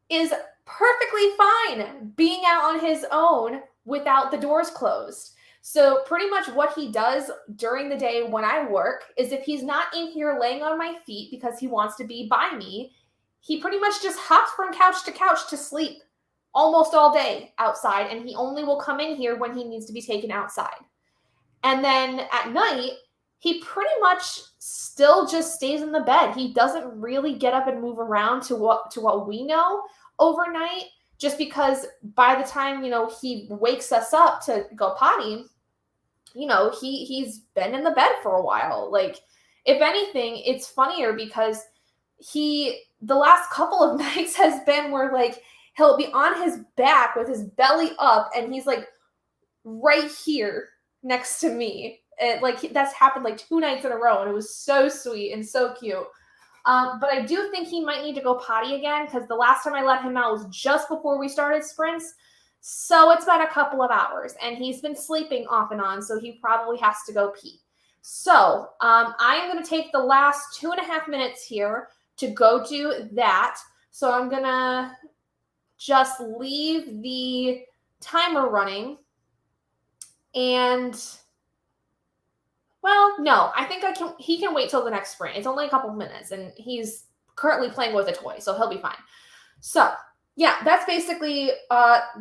is perfectly fine being out on his own without the doors closed. So pretty much what he does during the day when I work is, if he's not in here laying on my feet because he wants to be by me, he pretty much just hops from couch to sleep almost all day outside, and he only will come in here when he needs to be taken outside. And then at night, he pretty much still just stays in the bed. He doesn't really get up and move around to what we know overnight, just because by the time, he wakes us up to go potty, he's been in the bed for a while. Like, if anything, it's funnier because the last couple of nights has been where, like, he'll be on his back with his belly up, and he's like right here next to me. That's happened like 2 nights in a row, and it was so sweet and so cute. But I do think he might need to go potty again, because the last time I let him out was just before we started sprints. So it's been a couple of hours, and he's been sleeping off and on, so he probably has to go pee. So I am going to take the last 2.5 minutes here to go do that. So I'm going to just leave the timer running. And, well, no, I think he can wait till the next sprint. It's only a couple of minutes, and he's currently playing with a toy, so he'll be fine. So yeah, that's basically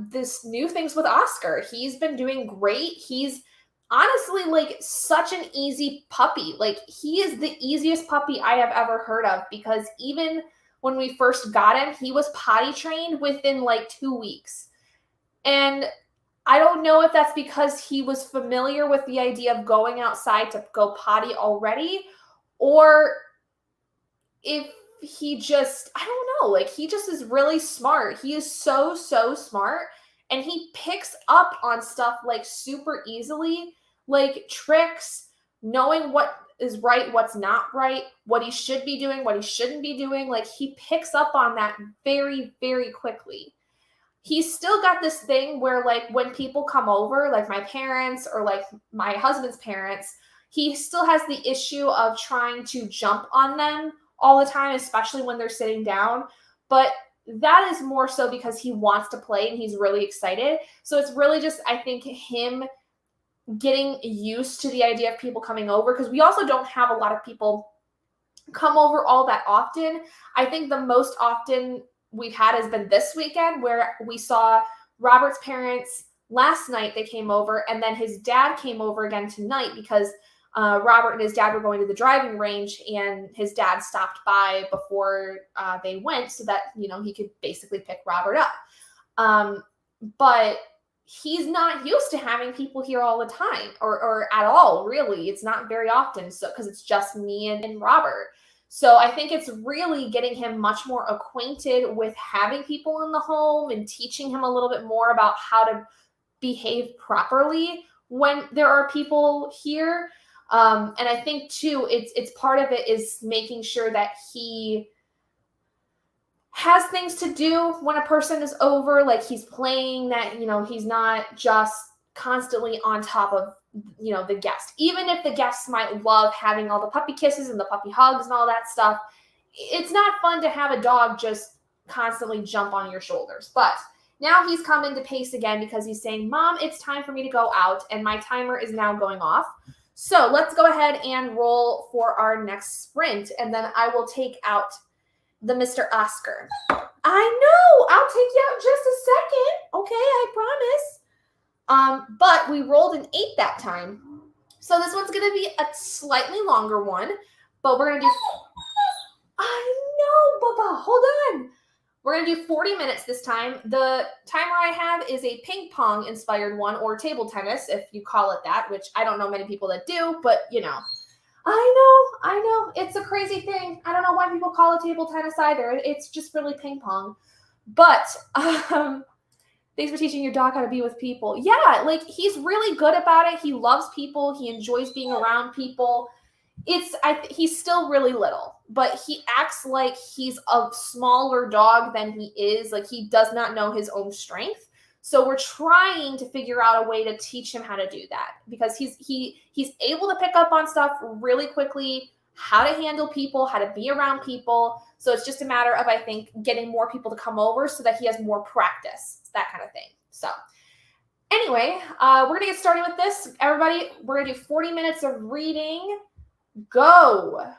this new things with Oscar. He's been doing great. He's honestly like such an easy puppy. Like, he is the easiest puppy I have ever heard of, because even when we first got him, he was potty trained within like 2 weeks. And I don't know if that's because he was familiar with the idea of going outside to go potty already, or if he just, I don't know, like, he just is really smart. He is so smart, and he picks up on stuff like super easily, like tricks, knowing what is right, what's not right, what he should be doing, what he shouldn't be doing. Like, he picks up on that very, very quickly. He's still got this thing where, like, when people come over, like my parents or like my husband's parents, he still has the issue of trying to jump on them all the time, especially when they're sitting down. But that is more so because he wants to play and he's really excited. So it's really just, I think, him getting used to the idea of people coming over, because we also don't have a lot of people come over all that often. I think the most often we've had has been this weekend, where we saw Robert's parents last night. They came over, and then his dad came over again tonight because Robert and his dad were going to the driving range, and his dad stopped by before they went so that, he could basically pick Robert up. But he's not used to having people here all the time, or at all, really. It's not very often, so because it's just me and Robert. So I think it's really getting him much more acquainted with having people in the home and teaching him a little bit more about how to behave properly when there are people here. And I think too, it's part of it is making sure that he has things to do when a person is over, like he's playing, that, he's not just constantly on top of, the guest. Even if the guests might love having all the puppy kisses and the puppy hugs and all that stuff, it's not fun to have a dog just constantly jump on your shoulders. But now he's come into pace again because he's saying, Mom, it's time for me to go out, and my timer is now going off. So let's go ahead and roll for our next sprint, and then I will take out the Mr. Oscar. I know, I'll take you out just a second. Okay, I promise. But we rolled an 8 that time. So this one's going to be a slightly longer one, but we're going to do... I know, Bubba, hold on. We're going to do 40 minutes this time. The timer I have is a ping pong inspired one, or table tennis, if you call it that, which I don't know many people that do, but you know. I know. It's a crazy thing. I don't know why people call it table tennis either. It's just really ping pong. But thanks for teaching your dog how to be with people. Yeah, like he's really good about it. He loves people. He enjoys being around people. He's still really little, but he acts like he's a smaller dog than he is. Like he does not know his own strength. So we're trying to figure out a way to teach him how to do that, because he's able to pick up on stuff really quickly, how to handle people, how to be around people. So it's just a matter of, I think, getting more people to come over so that he has more practice, that kind of thing. So anyway, we're going to get started with this. Everybody, we're going to do 40 minutes of reading. Go.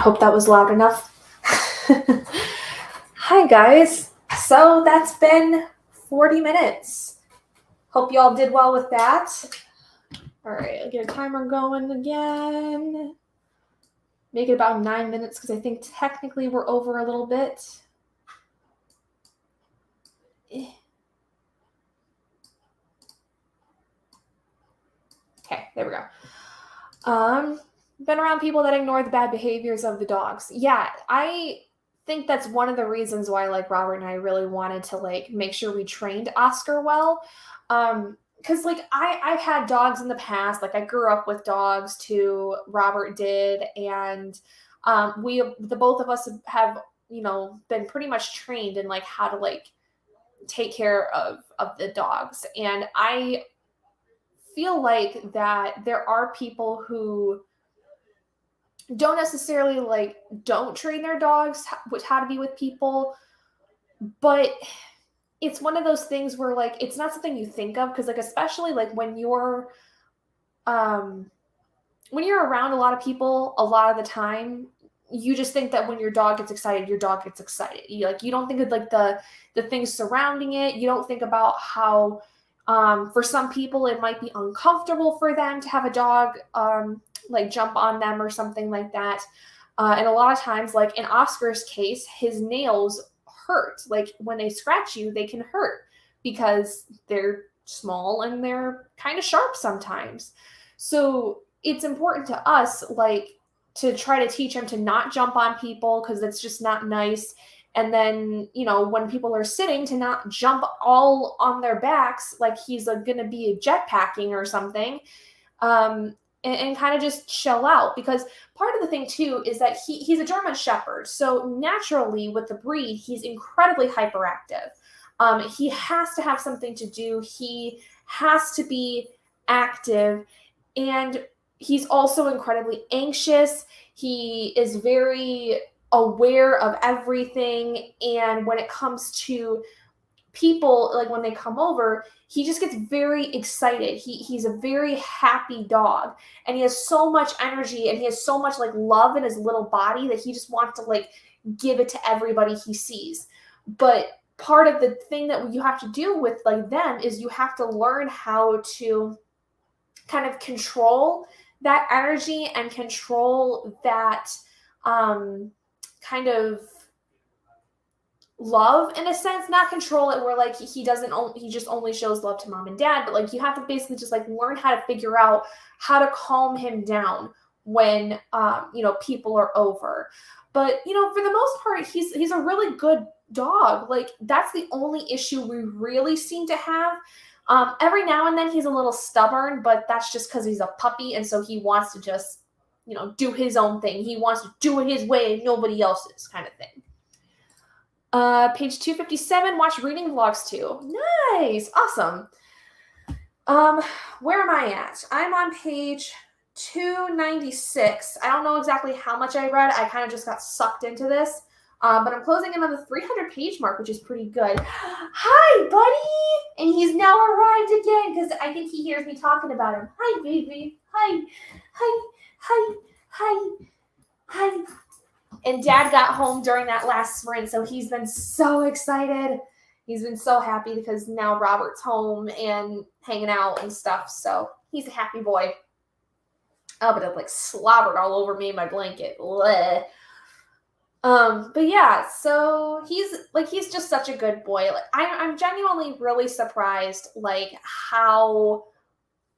hope that was loud enough. Hi guys. So that's been 40 minutes. Hope y'all did well with that. All right, I'll get a timer going again. Make it about 9 minutes because I think technically we're over a little bit. Okay, there we go. Been around people that ignore the bad behaviors of the dogs. Yeah, I think that's one of the reasons why like Robert and I really wanted to like make sure we trained Oscar well. Because like I've had dogs in the past, like I grew up with dogs too, Robert did, and the both of us have, you know, been pretty much trained in like how to like take care of the dogs. And I feel like that there are people who don't necessarily like don't train their dogs how to be with people, but it's one of those things where like it's not something you think of because like especially like when you're around a lot of people a lot of the time, you just think that when your dog gets excited, your dog gets excited. You don't think of like the things surrounding it. You don't think about how for some people it might be uncomfortable for them to have a dog like jump on them or something like that. And a lot of times, like in Oscar's case, his nails hurt. Like when they scratch you, they can hurt because they're small and they're kind of sharp sometimes. So it's important to us, like, to try to teach him to not jump on people because it's just not nice. And then, you know, when people are sitting, to not jump all on their backs like he's going to be jetpacking or something. And kind of just chill out, because part of the thing too is that he's a German Shepherd. So naturally with the breed, he's incredibly hyperactive. He has to have something to do. He has to be active, and he's also incredibly anxious. He is very aware of everything. And when it comes to people, like when they come over, he just gets very excited. He's a very happy dog, and he has so much energy and he has so much like love in his little body that he just wants to like give it to everybody he sees. But part of the thing that you have to do with like them is you have to learn how to kind of control that energy and control that kind of love, in a sense. Not control it where like he just only shows love to mom and dad, but like you have to basically just like learn how to figure out how to calm him down when you know, people are over. But you know, for the most part, he's a really good dog. Like that's the only issue we really seem to have. Every now and then he's a little stubborn, but that's just because he's a puppy, and so he wants to just, you know, do his own thing. He wants to do it his way and nobody else's, kind of thing. Page 257, watch reading vlogs too. Nice. Awesome. Where am I at? I'm on page 296. I don't know exactly how much I read. I kind of just got sucked into this. But I'm closing in on the 300 page mark, which is pretty good. Hi, buddy! And he's now arrived again because I think he hears me talking about him. Hi, baby. Hi. Hi. Hi. Hi. Hi. And Dad got home during that last sprint, so he's been so excited. He's been so happy because now Robert's home and hanging out and stuff. So he's a happy boy. Oh, but it like slobbered all over me in my blanket. Blech. But yeah, so he's just such a good boy. Like I'm genuinely really surprised like how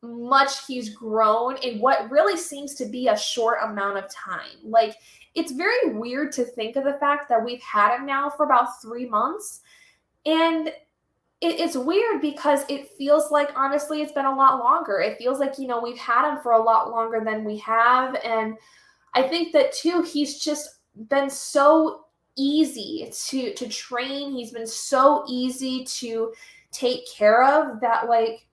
much he's grown in what really seems to be a short amount of time. Like it's very weird to think of the fact that we've had him now for about 3 months. And it's weird because it feels like, honestly, it's been a lot longer. It feels like, you know, we've had him for a lot longer than we have. And I think that too, he's just been so easy to train. He's been so easy to take care of that, like,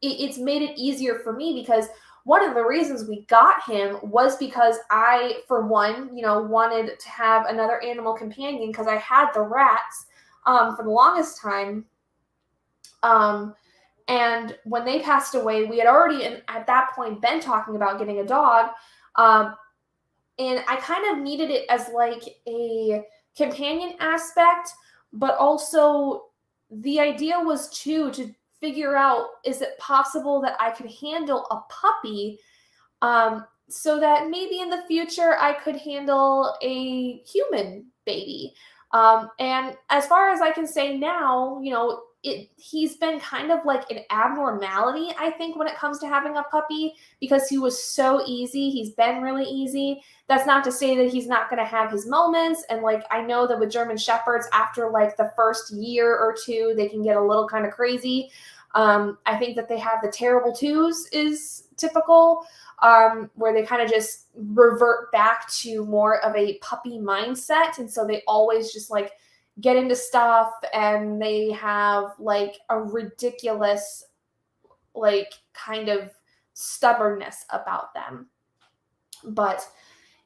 it's made it easier for me, because one of the reasons we got him was because I, for one, you know, wanted to have another animal companion because I had the rats for the longest time. And when they passed away, we had already at that point been talking about getting a dog. And I kind of needed it as like a companion aspect, but also the idea was too to figure out, is it possible that I could handle a puppy, so that maybe in the future I could handle a human baby. And as far as I can say now, he's been kind of like an abnormality, I think, when it comes to having a puppy, because he was so easy. He's been really easy. That's not to say that he's not going to have his moments. And like, I know that with German Shepherds, after like the first year or two, they can get a little kind of crazy. I think that they have the terrible twos is typical, where they kind of just revert back to more of a puppy mindset. And so they always just like get into stuff, and they have like a ridiculous, like, kind of stubbornness about them. But,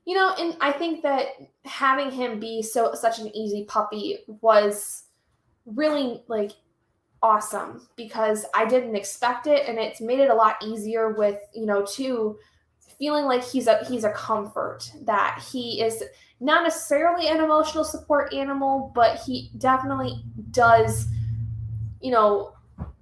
and I think that having him be such an easy puppy was really like awesome, because I didn't expect it, and it's made it a lot easier with, too, feeling like he's a comfort, that he is not necessarily an emotional support animal, but he definitely does,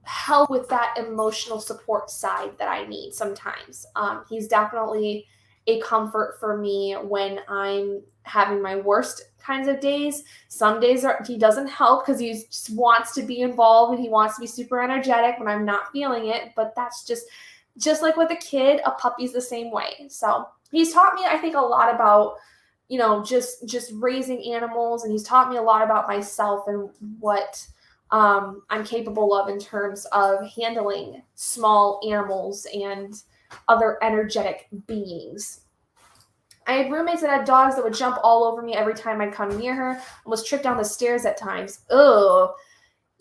help with that emotional support side that I need sometimes. He's definitely a comfort for me when I'm having my worst kinds of days. Some days he doesn't help because he just wants to be involved and he wants to be super energetic when I'm not feeling it. But that's just like with a kid, a puppy's the same way. So he's taught me, I think, a lot about, just raising animals, and he's taught me a lot about myself and what I'm capable of in terms of handling small animals and other energetic beings. I had roommates that had dogs that would jump all over me every time I'd come near her, almost trip down the stairs at times. Ugh.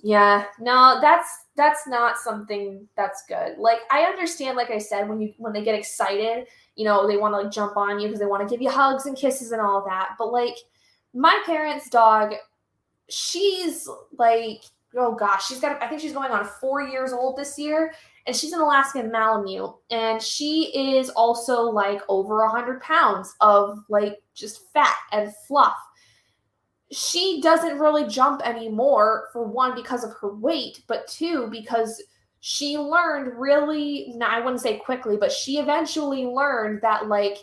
Yeah, no, that's not something that's good. Like, I understand, like I said, when they get excited, they want to like jump on you because they want to give you hugs and kisses and all that. But like, my parents' dog, she's like, oh gosh, I think she's going on 4 years old this year, and she's an Alaskan Malamute, and she is also like over 100 pounds of like just fat and fluff. She doesn't really jump anymore, for one, because of her weight, but two, because she learned really, I wouldn't say quickly, but she eventually learned that like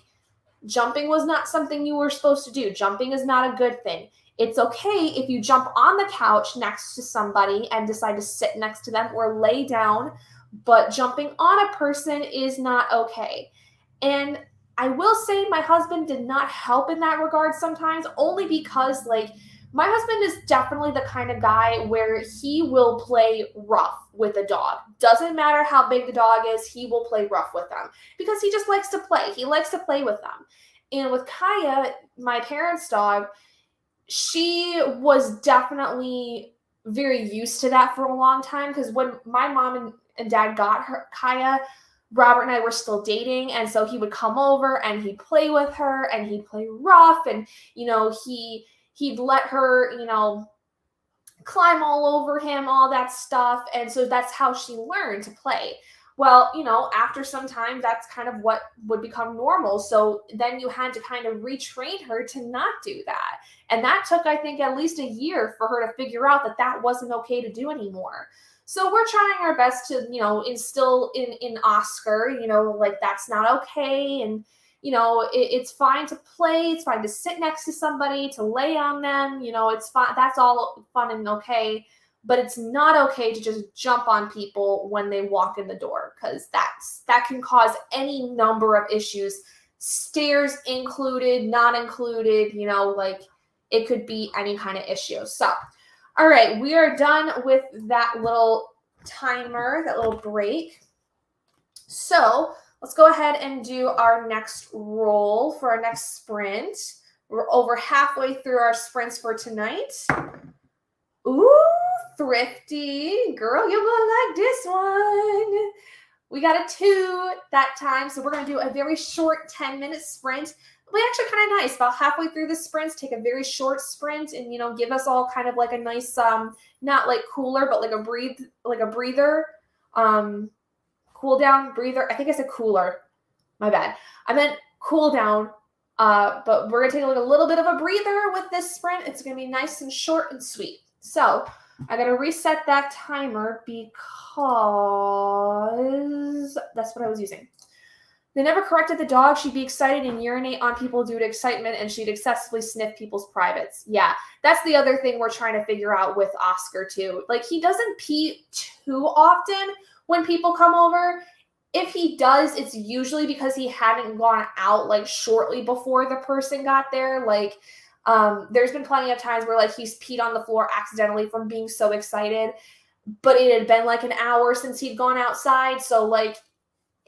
jumping was not something you were supposed to do. Jumping is not a good thing. It's okay if you jump on the couch next to somebody and decide to sit next to them or lay down, but jumping on a person is not okay. And I will say my husband did not help in that regard sometimes, only because like my husband is definitely the kind of guy where he will play rough with a dog. Doesn't matter how big the dog is, he will play rough with them because he just likes to play. He likes to play with them. And with Kaya, my parents' dog, she was definitely very used to that for a long time, because when my mom and dad got her Kaya, Robert and I were still dating, and so he would come over and he'd play with her and he'd play rough, and he'd let her climb all over him, all that stuff. And so that's how she learned to play. Well, after some time, that's kind of what would become normal. So then you had to kind of retrain her to not do that. And that took, I think, at least a year for her to figure out that that wasn't okay to do anymore. So we're trying our best to, instill in Oscar, like that's not okay. And, it's fine to play. It's fine to sit next to somebody, to lay on them. It's fine. That's all fun and okay. But it's not okay to just jump on people when they walk in the door, because that can cause any number of issues, stairs included, not included, like it could be any kind of issue. So, all right, we are done with that little timer, that little break. So let's go ahead and do our next roll for our next sprint. We're over halfway through our sprints for tonight. Ooh, thrifty. Girl, you're going to like this one. We got a 2 that time, so we're going to do a very short 10-minute sprint. We actually kind of nice. About halfway through the sprints, take a very short sprint and, give us all kind of like a nice, not like cooler, but like a breather, cool down breather. I think I said cooler. My bad. I meant cool down But we're going to take a little bit of a breather with this sprint. It's going to be nice and short and sweet. So I'm going to reset that timer because that's what I was using. They never corrected the dog. She'd be excited and urinate on people due to excitement, and she'd excessively sniff people's privates. Yeah, that's the other thing we're trying to figure out with Oscar, too. Like, he doesn't pee too often when people come over. If he does, it's usually because he hadn't gone out, like, shortly before the person got there. Like, there's been plenty of times where, like, he's peed on the floor accidentally from being so excited, but it had been, like, an hour since he'd gone outside, so, like,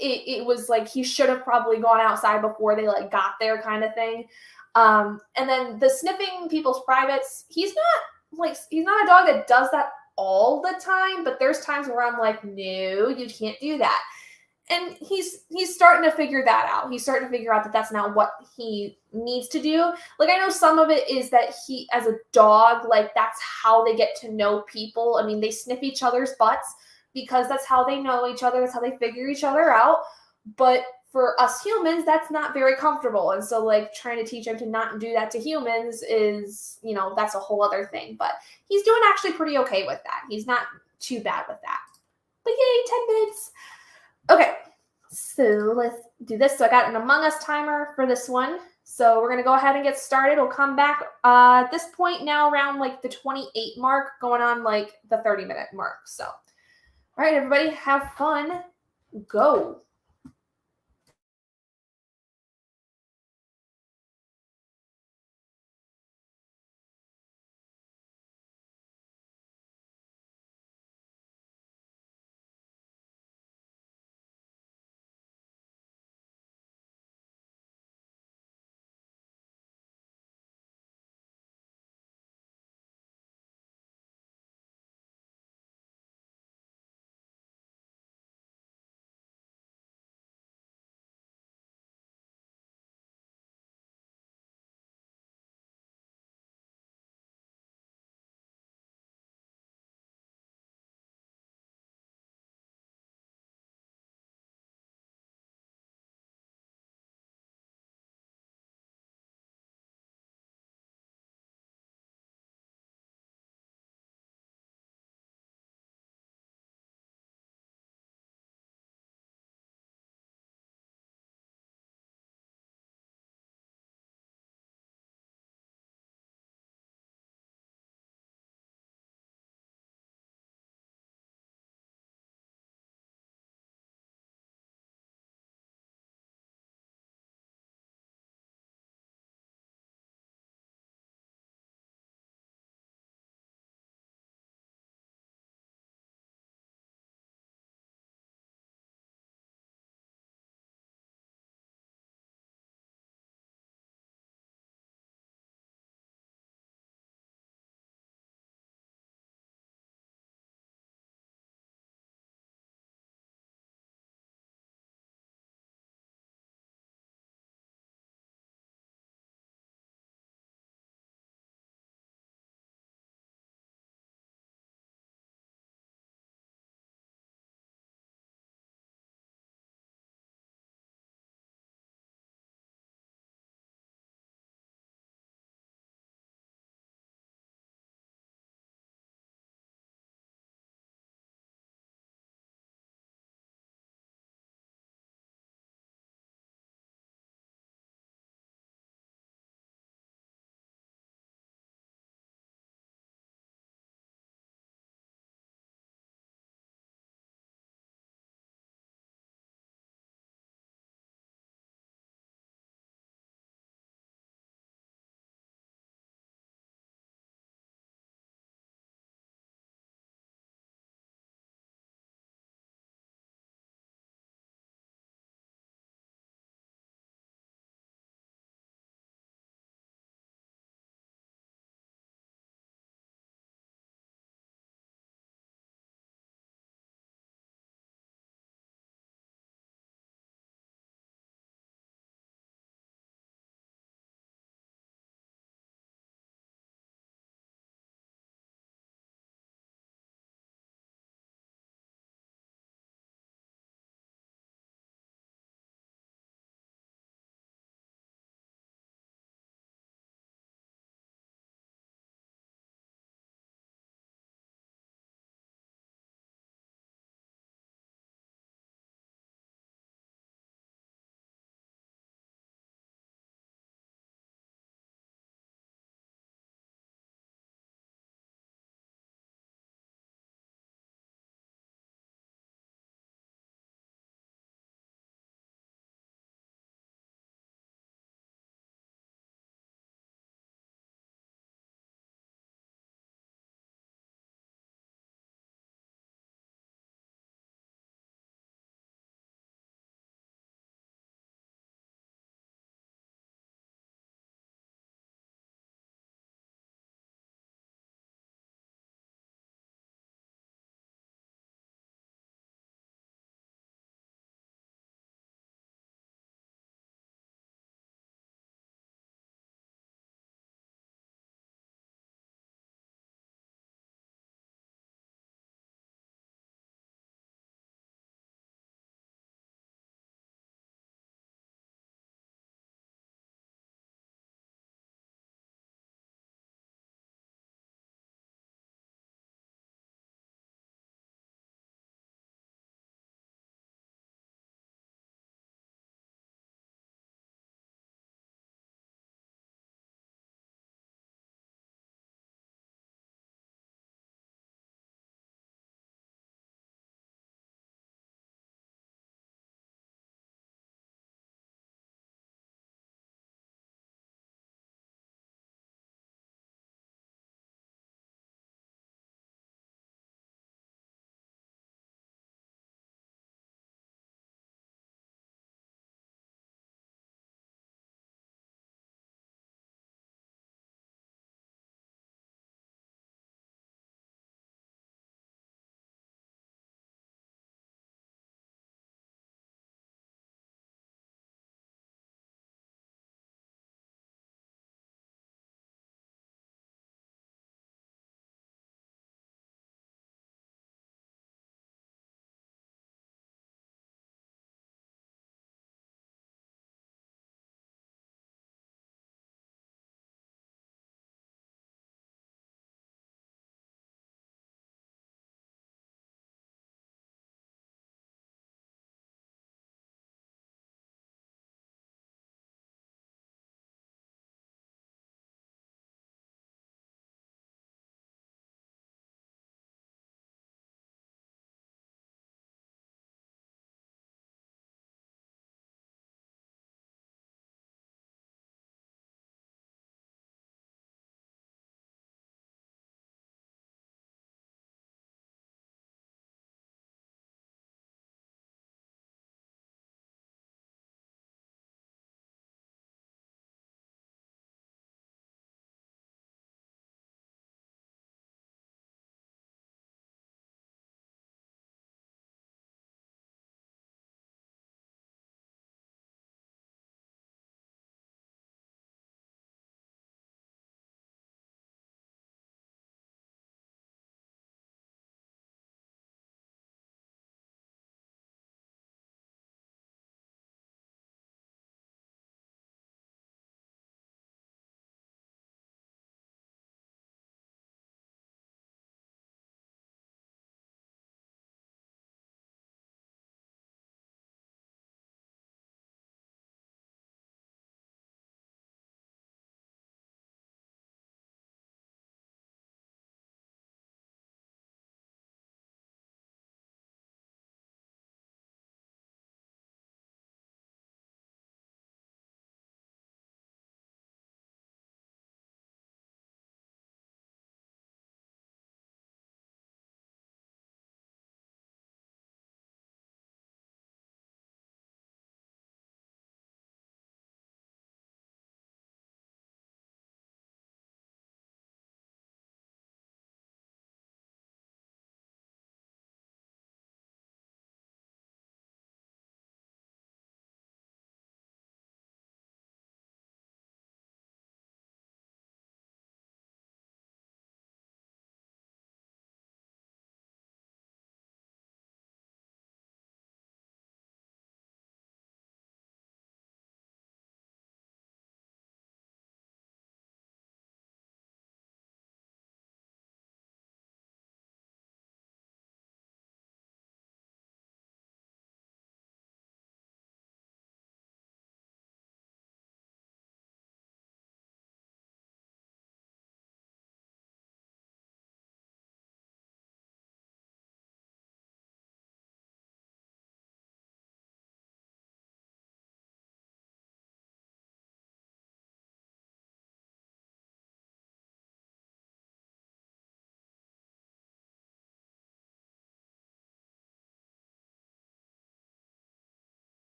it was like he should have probably gone outside before they like got there kind of thing. And then the sniffing people's privates, he's not a dog that does that all the time, but there's times where I'm like, no, you can't do that. And he's starting to figure that out. He's starting to figure out that that's not what he needs to do. Like, I know some of it is that he, as a dog, like that's how they get to know people. I mean, they sniff each other's butts because that's how they know each other. That's how they figure each other out. But for us humans, that's not very comfortable. And so, like, trying to teach him to not do that to humans is, you know, that's a whole other thing. But he's doing actually pretty okay with that. He's not too bad with that. But yay, 10 minutes. Okay, so let's do this. So I got an Among Us timer for this one. So we're going to go ahead and get started. We'll come back at this point now around like the 28 mark, going on like the 30-minute mark. So, all right, everybody, have fun. Go.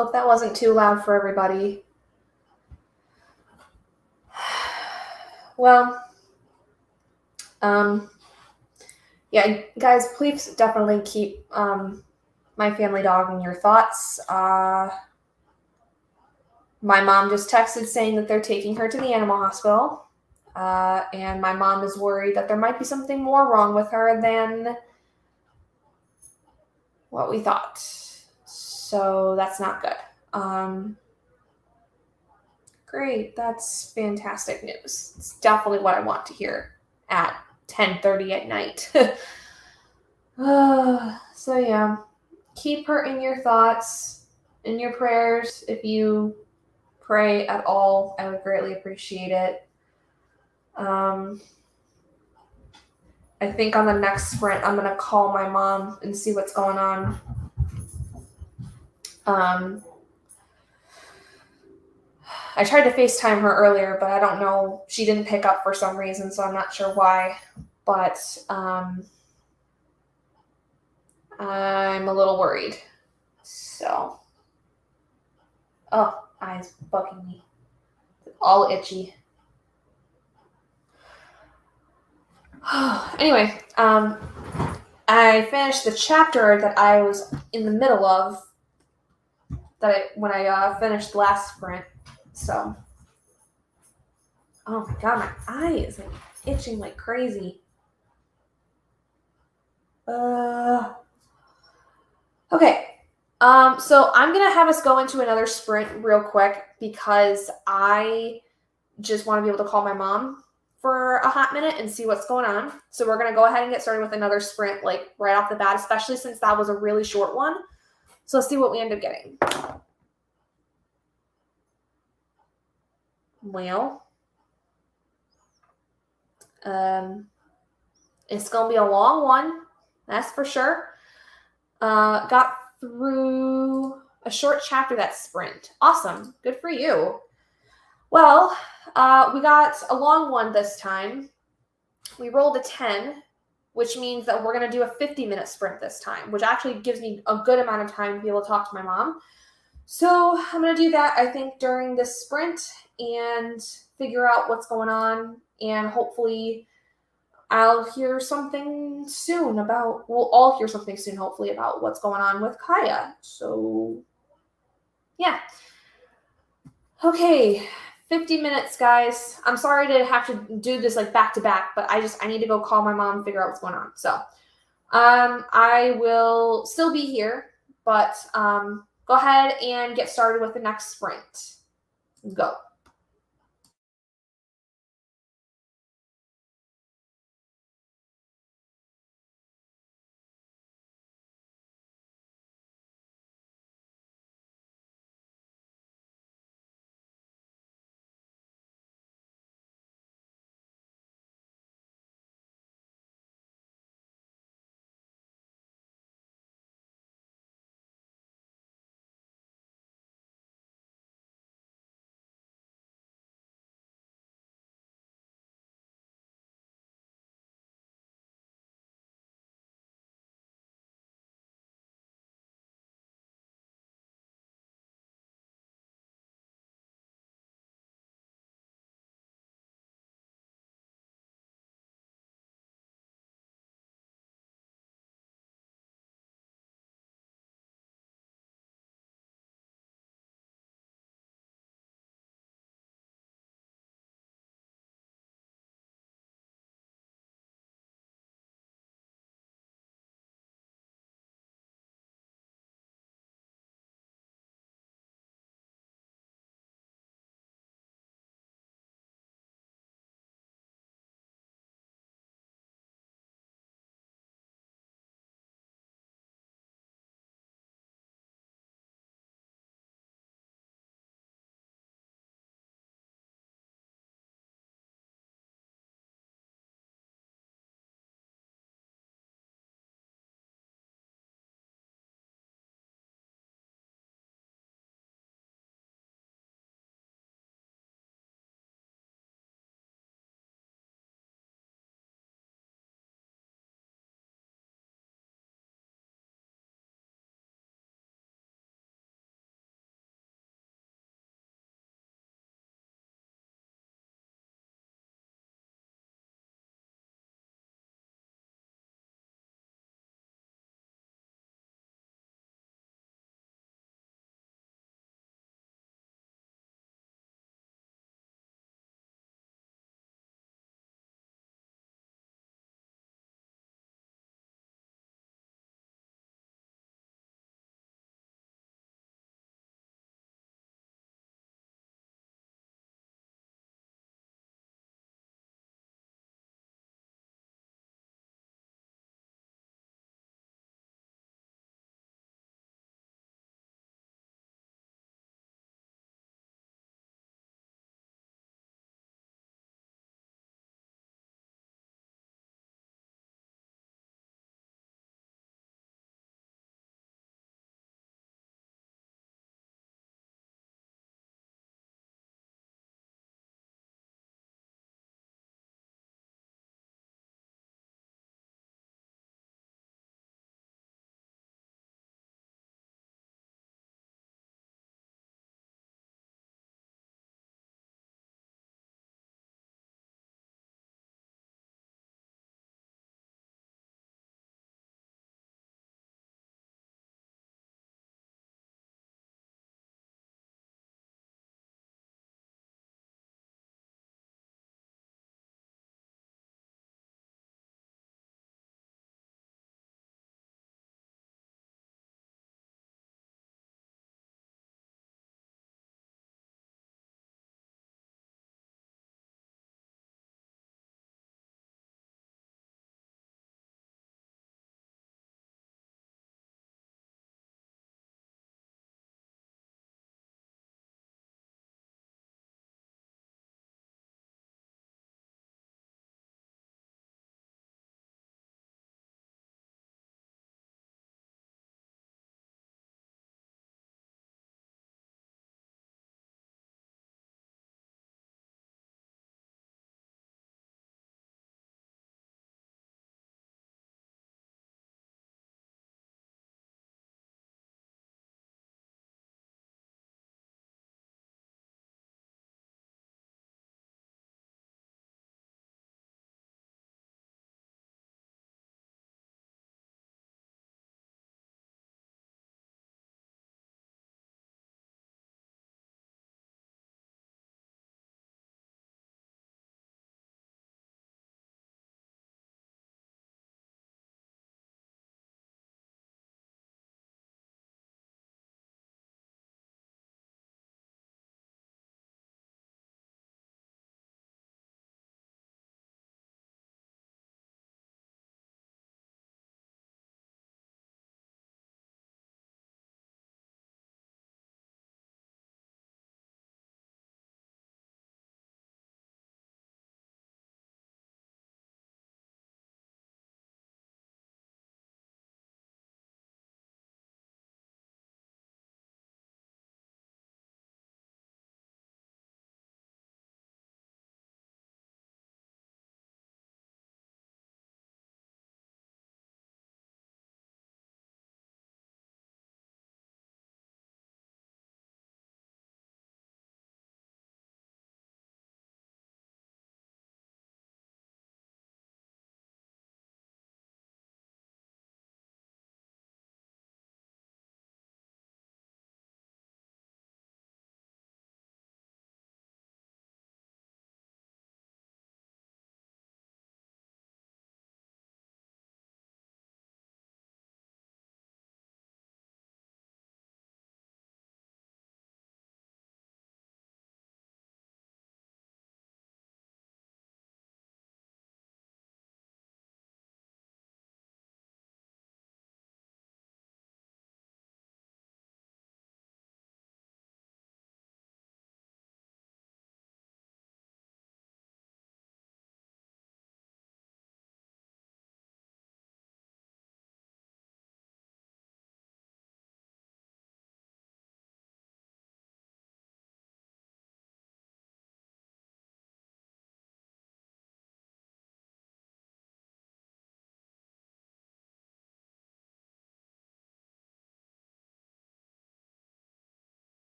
Hope that wasn't too loud for everybody. Well, yeah, guys, please definitely keep my family dog in your thoughts. My mom just texted saying that they're taking her to the animal hospital. And my mom is worried that there might be something more wrong with her than what we thought. So that's not good. Great, that's fantastic news. It's definitely what I want to hear at 10:30 at night. So yeah, keep her in your thoughts, in your prayers. If you pray at all, I would greatly appreciate it. I think on the next sprint, I'm gonna call my mom and see what's going on. I tried to FaceTime her earlier, but I don't know. She didn't pick up for some reason, so I'm not sure why. But I'm a little worried. So, oh, eyes bugging me. All itchy. Anyway, I finished the chapter that I was in the middle of when I finished last sprint. So, oh my god, my eye is like itching like crazy. Okay. So I'm gonna have us go into another sprint real quick because I just want to be able to call my mom for a hot minute and see what's going on. So we're gonna go ahead and get started with another sprint, like right off the bat, especially since that was a really short one. So let's see what we end up getting. Well, it's gonna be a long one, that's for sure. Got through a short chapter that sprint. Awesome, good for you. Well, we got a long one this time. We rolled a 10, which means that we're going to do a 50-minute sprint this time, which actually gives me a good amount of time to be able to talk to my mom. So I'm going to do that, I think, during this sprint and figure out what's going on. And hopefully I'll hear something soon we'll all hear something soon, hopefully, about what's going on with Kaya. So, yeah. Okay. 50 minutes, guys. I'm sorry to have to do this like back to back, but I need to go call my mom and figure out what's going on. So, I will still be here, but go ahead and get started with the next sprint. Go.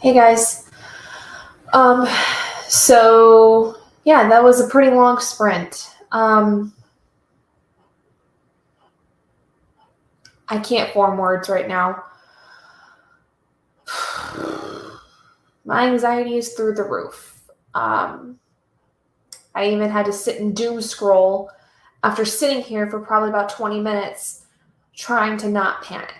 Hey guys. So yeah, that was a pretty long sprint. I can't form words right now. My anxiety is through the roof. I even had to sit and doom scroll after sitting here for probably about 20 minutes trying to not panic.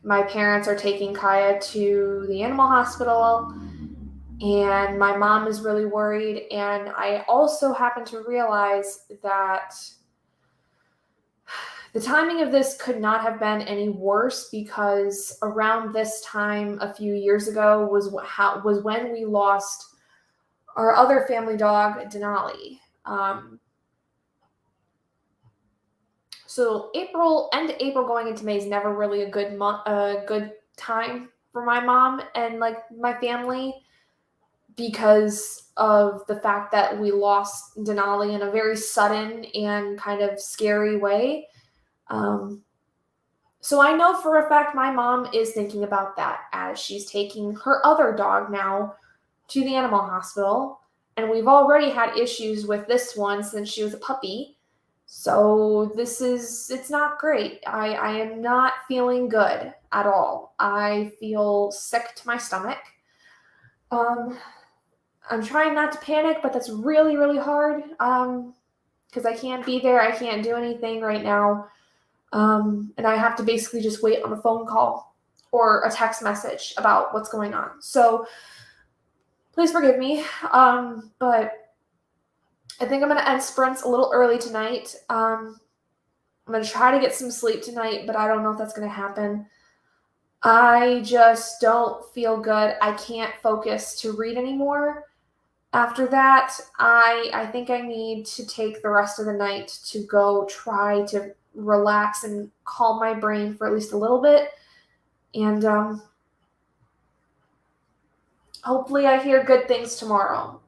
My parents are taking Kaya to the animal hospital, and my mom is really worried. And I also happen to realize that the timing of this could not have been any worse, because around this time a few years ago was when we lost our other family dog, Denali. So end of April going into May is never really a good time for my mom and like my family, because of the fact that we lost Denali in a very sudden and kind of scary way. So I know for a fact my mom is thinking about that as she's taking her other dog now to the animal hospital. And we've already had issues with this one since she was a puppy. So it's not great. I am not feeling good at all. I feel sick to my stomach. I'm trying not to panic, but that's really, really hard. Because I can't be there. I can't do anything right now. And I have to basically just wait on a phone call or a text message about what's going on. So please forgive me. But I think I'm going to end sprints a little early tonight. I'm going to try to get some sleep tonight, but I don't know if that's going to happen. I just don't feel good. I can't focus to read anymore. After that, I think I need to take the rest of the night to go try to relax and calm my brain for at least a little bit. And hopefully I hear good things tomorrow.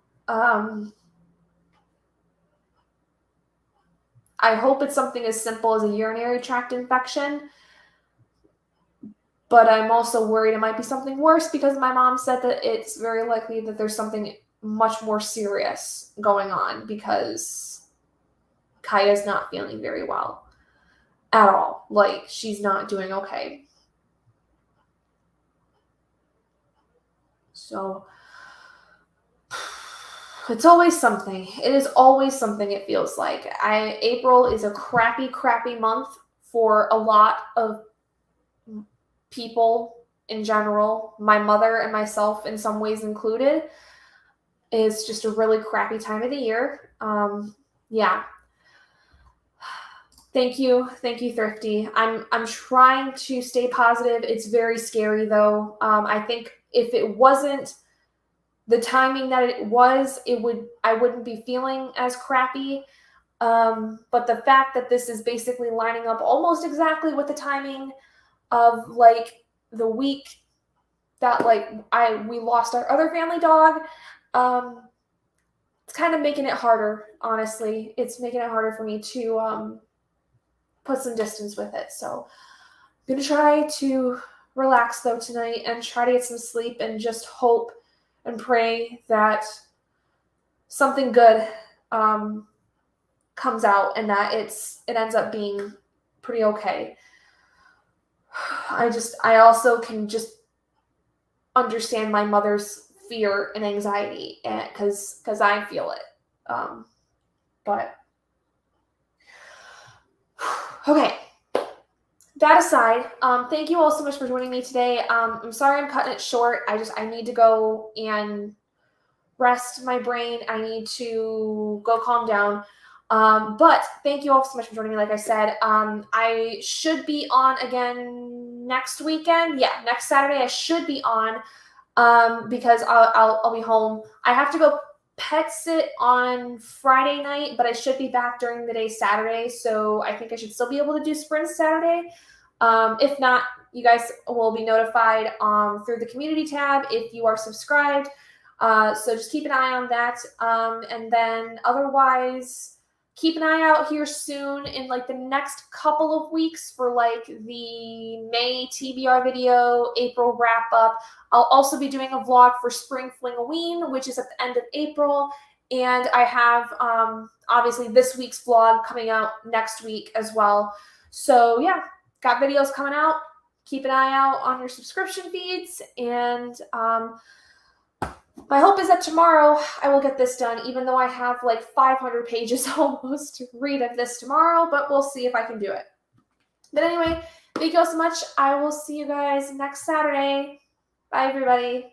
I hope it's something as simple as a urinary tract infection, but I'm also worried it might be something worse, because my mom said that it's very likely that there's something much more serious going on, because Kaya's not feeling very well at all. Like, she's not doing okay. So it's always something. It is always something, it feels like. April is a crappy month for a lot of people in general. My mother and myself in some ways included. It's just a really crappy time of the year. Yeah. Thank you, Thrifty. I'm trying to stay positive. It's very scary though. I think if it wasn't the timing that it was, I wouldn't be feeling as crappy. But the fact that this is basically lining up almost exactly with the timing of like the week that we lost our other family dog, it's kind of making it harder, honestly. It's making it harder for me to put some distance with it. So I'm going to try to relax though tonight and try to get some sleep and just hope and pray that something good comes out and that it ends up being pretty okay. I also can just understand my mother's fear and anxiety, and because I feel it. But okay. That aside, thank you all so much for joining me today. I'm sorry I'm cutting it short. I need to go and rest my brain. I need to go calm down. But thank you all so much for joining me. Like I said, I should be on again next weekend. Yeah, next Saturday I should be on, because I'll be home. I have to go pet sit on Friday night, but I should be back during the day Saturday. So I think I should still be able to do sprints Saturday. If not, you guys will be notified through the community tab if you are subscribed. So just keep an eye on that. And then otherwise, keep an eye out here soon in like the next couple of weeks for like the May TBR video, April wrap up. I'll also be doing a vlog for Spring Flingoween, which is at the end of April. And I have obviously this week's vlog coming out next week as well. So yeah, got videos coming out. Keep an eye out on your subscription feeds. And my hope is that tomorrow I will get this done, even though I have like 500 pages almost to read of this tomorrow, but we'll see if I can do it. But anyway, thank you all so much. I will see you guys next Saturday. Bye, everybody.